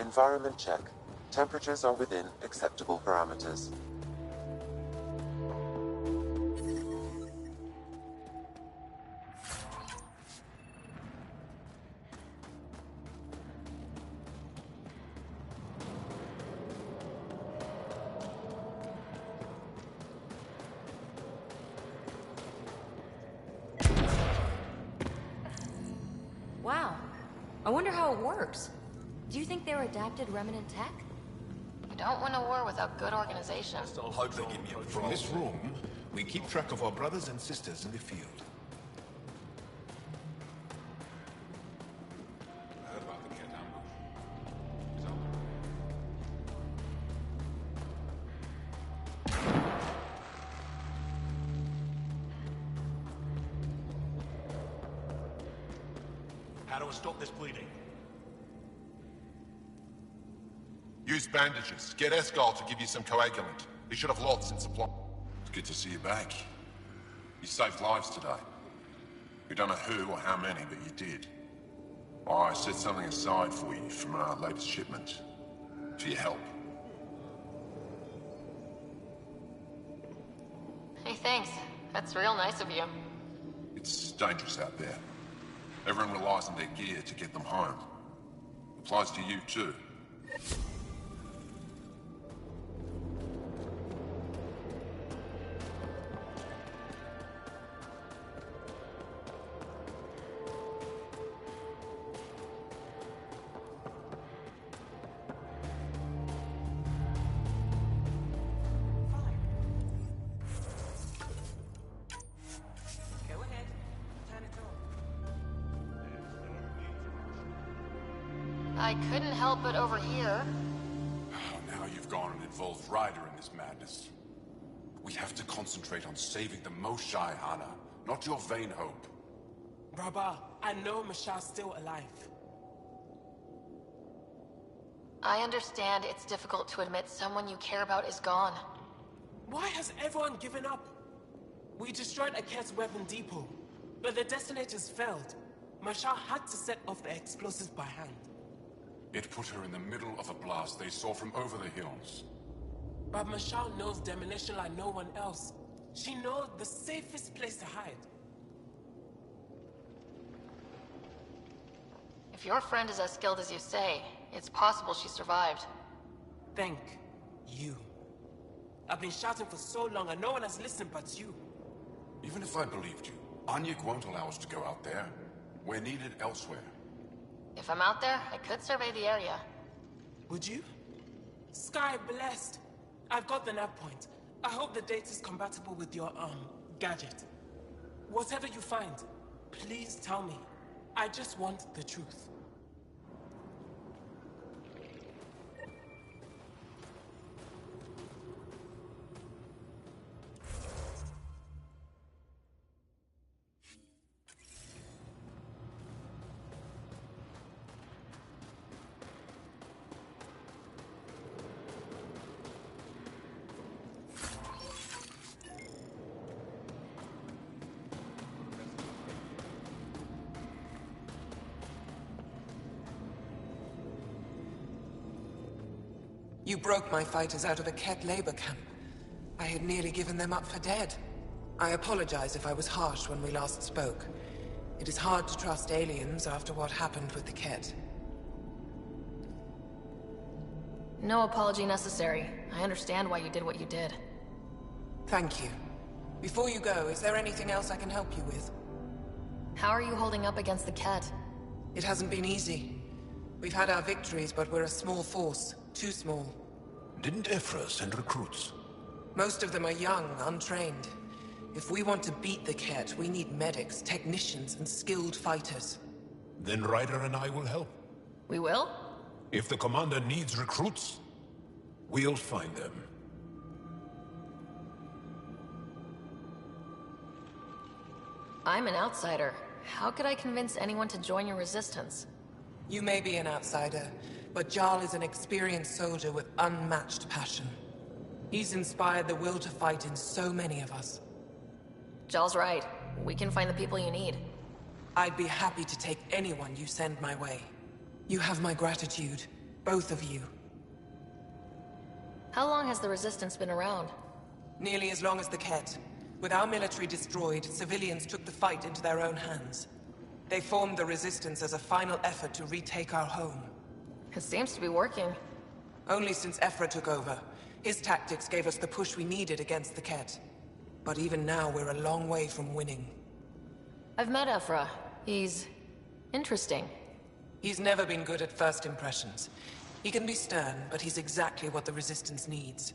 Environment check. Temperatures are within acceptable parameters. Wow. I wonder how it works. Do you think they're adapted remnant tech? You don't win a war without good organization. I'll hope they give me a From this room, we keep track of our brothers and sisters in the field. I heard about the Kett ambush. Is that How do I stop this bleeding? Use bandages. Get Escal to give you some coagulant. He should have lots in supply. It's good to see you back. You saved lives today. We don't know who or how many, but you did. I set something aside for you from our latest shipment. For your help. Hey, thanks. That's real nice of you. It's dangerous out there. Everyone relies on their gear to get them home. Applies to you too. I couldn't help but overhear. Now you've gone and Voeld's rider in this madness. We have to concentrate on saving the Moshae, Hana, not your vain hope. Rabba, I know Masha's still alive. I understand it's difficult to admit someone you care about is gone. Why has everyone given up? We destroyed Aket's weapon depot, but the detonators failed. Masha had to set off the explosives by hand. It put her in the middle of a blast they saw from over the hills. But Masha knows demolition like no one else. She knows the safest place to hide. If your friend is as skilled as you say, it's possible she survived. Thank you. I've been shouting for so long and no one has listened but you. Even if I believed you, Anyik won't allow us to go out there. We're needed elsewhere. If I'm out there, I could survey the area. Would you? Sky blessed. I've got the nav point. I hope the data's compatible with your, gadget. Whatever you find, please tell me. I just want the truth. You broke my fighters out of a Ket labor camp. I had nearly given them up for dead. I apologize if I was harsh when we last spoke. It is hard to trust aliens after what happened with the Ket. No apology necessary. I understand why you did what you did. Thank you. Before you go, is there anything else I can help you with? How are you holding up against the Ket? It hasn't been easy. We've had our victories, but we're a small force. Too small. Didn't Ephra send recruits? Most of them are young, untrained. If we want to beat the Ket, we need medics, technicians, and skilled fighters. Then Ryder and I will help. We will? If the commander needs recruits, we'll find them. I'm an outsider. How could I convince anyone to join your resistance? You may be an outsider, but Jarl is an experienced soldier with unmatched passion. He's inspired the will to fight in so many of us. Jarl's right. We can find the people you need. I'd be happy to take anyone you send my way. You have my gratitude, both of you. How long has the Resistance been around? Nearly as long as the Ket. With our military destroyed, civilians took the fight into their own hands. They formed the Resistance as a final effort to retake our home. It seems to be working. Only since Ephra took over. His tactics gave us the push we needed against the Ket. But even now, we're a long way from winning. I've met Ephra. He's interesting. He's never been good at first impressions. He can be stern, but he's exactly what the Resistance needs.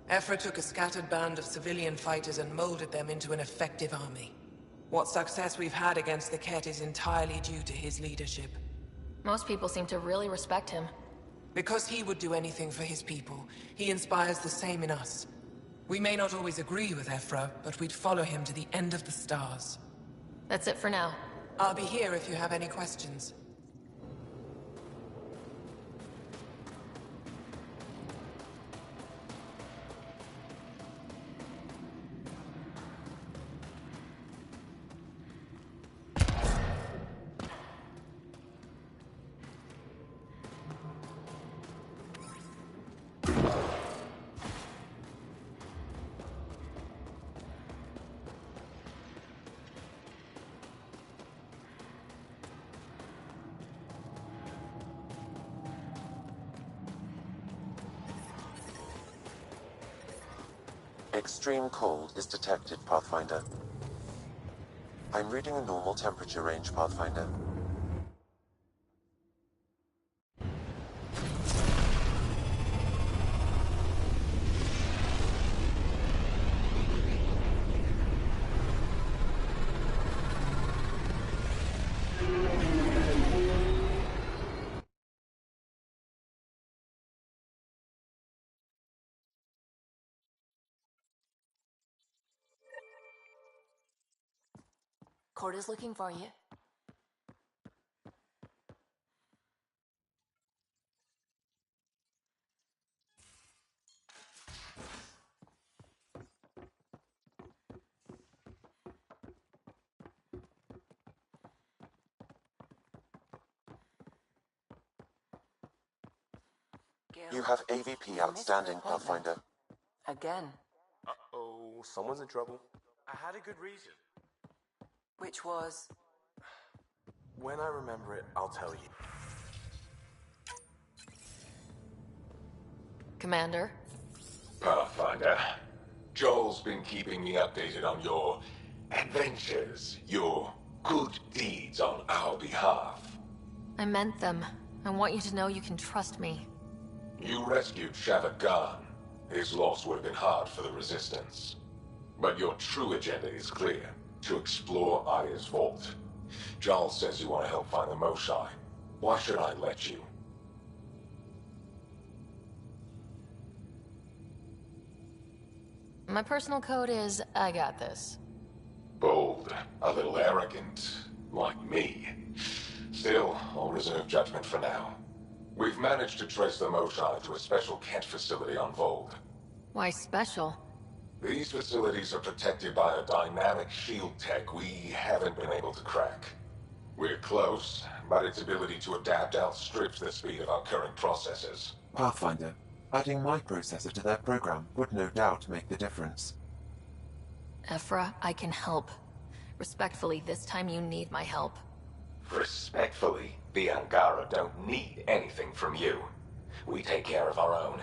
Ephra took a scattered band of civilian fighters and molded them into an effective army. What success we've had against the Ket is entirely due to his leadership. Most people seem to really respect him. Because he would do anything for his people, he inspires the same in us. We may not always agree with Ephra, but we'd follow him to the end of the stars. That's it for now. I'll be here if you have any questions. Extreme cold is detected, Pathfinder. I'm reading a normal temperature range, Pathfinder. Cora's looking for you. You have AVP outstanding, Pathfinder. Again. Uh-oh, someone's in trouble. I had a good reason. Which was? When I remember it, I'll tell you. Commander? Pathfinder, Joel's been keeping me updated on your adventures, your good deeds on our behalf. I meant them. I want you to know you can trust me. You rescued Shavit Khan. His loss would have been hard for the Resistance. But your true agenda is clear. To explore Aya's vault. Joel says you want to help find the Moshai. Why should I let you? My personal code is, I got this. Bold, a little arrogant, like me. Still, I'll reserve judgment for now. We've managed to trace the Moshai to a special Kent facility on Voeld. Why special? These facilities are protected by a dynamic shield tech we haven't been able to crack. We're close, but its ability to adapt outstrips the speed of our current processors. Pathfinder, adding my processor to their program would no doubt make the difference. Ephra, I can help. Respectfully, this time you need my help. Respectfully, the Angara don't need anything from you. We take care of our own.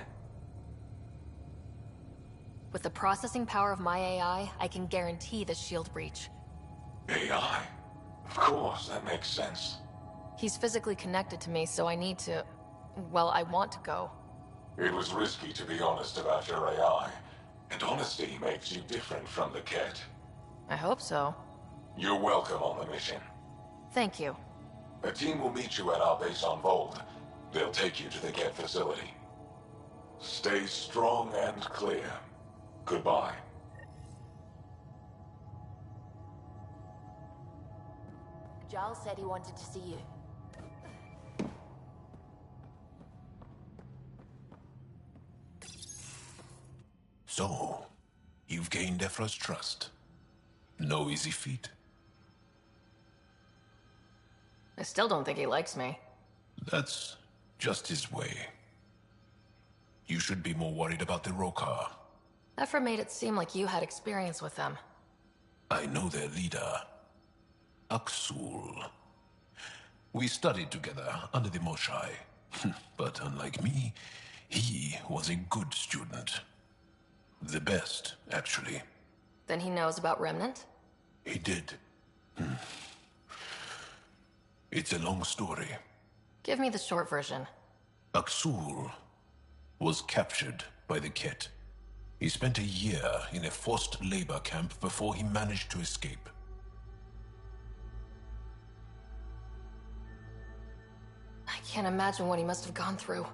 With the processing power of my AI, I can guarantee the shield breach. AI? Of course, that makes sense. He's physically connected to me, so I need to... well, I want to go. It was risky to be honest about your AI, and honesty makes you different from the Ket. I hope so. You're welcome on the mission. Thank you. A team will meet you at our base on Voeld. They'll take you to the Ket facility. Stay strong and clear. Goodbye. Giles said he wanted to see you. So, you've gained Ephra's trust. No easy feat. I still don't think he likes me. That's just his way. You should be more worried about the Rokar. Ephra made it seem like you had experience with them. I know their leader, Aksul. We studied together under the Moshai. But unlike me, he was a good student. The best, actually. Then he knows about Remnant? He did. It's a long story. Give me the short version. Aksul was captured by the Ket. He spent a year in a forced labor camp before he managed to escape. I can't imagine what he must have gone through.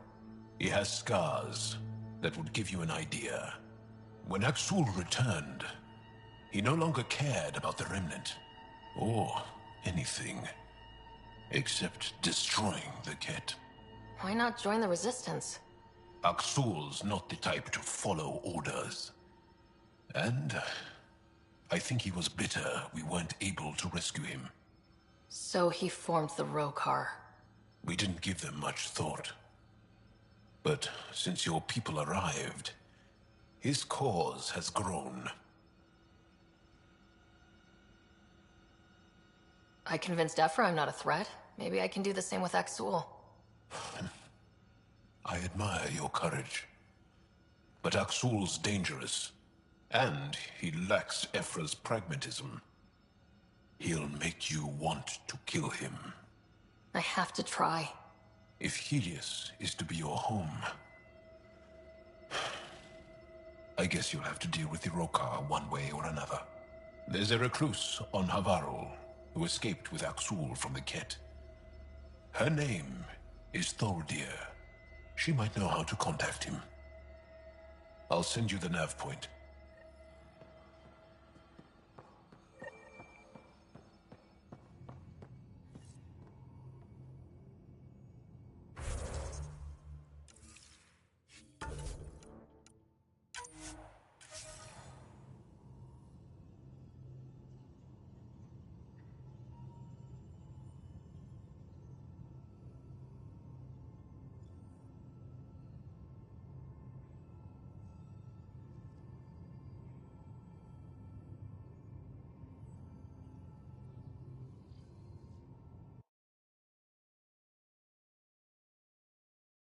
He has scars that would give you an idea. When Aksul returned, he no longer cared about the Remnant, or anything, except destroying the Ket. Why not join the Resistance? Aksul's not the type to follow orders. And I think he was bitter we weren't able to rescue him. So he formed the Rokar. We didn't give them much thought. But since your people arrived, his cause has grown. I convinced Ephra I'm not a threat. Maybe I can do the same with Aksul. I admire your courage. But Aksul's dangerous, and he lacks Ephra's pragmatism. He'll make you want to kill him. I have to try. If Helios is to be your home, I guess you'll have to deal with the Rokar one way or another. There's a recluse on Havarul who escaped with Aksul from the Ket. Her name is Thordir. She might know how to contact him. I'll send you the nav point.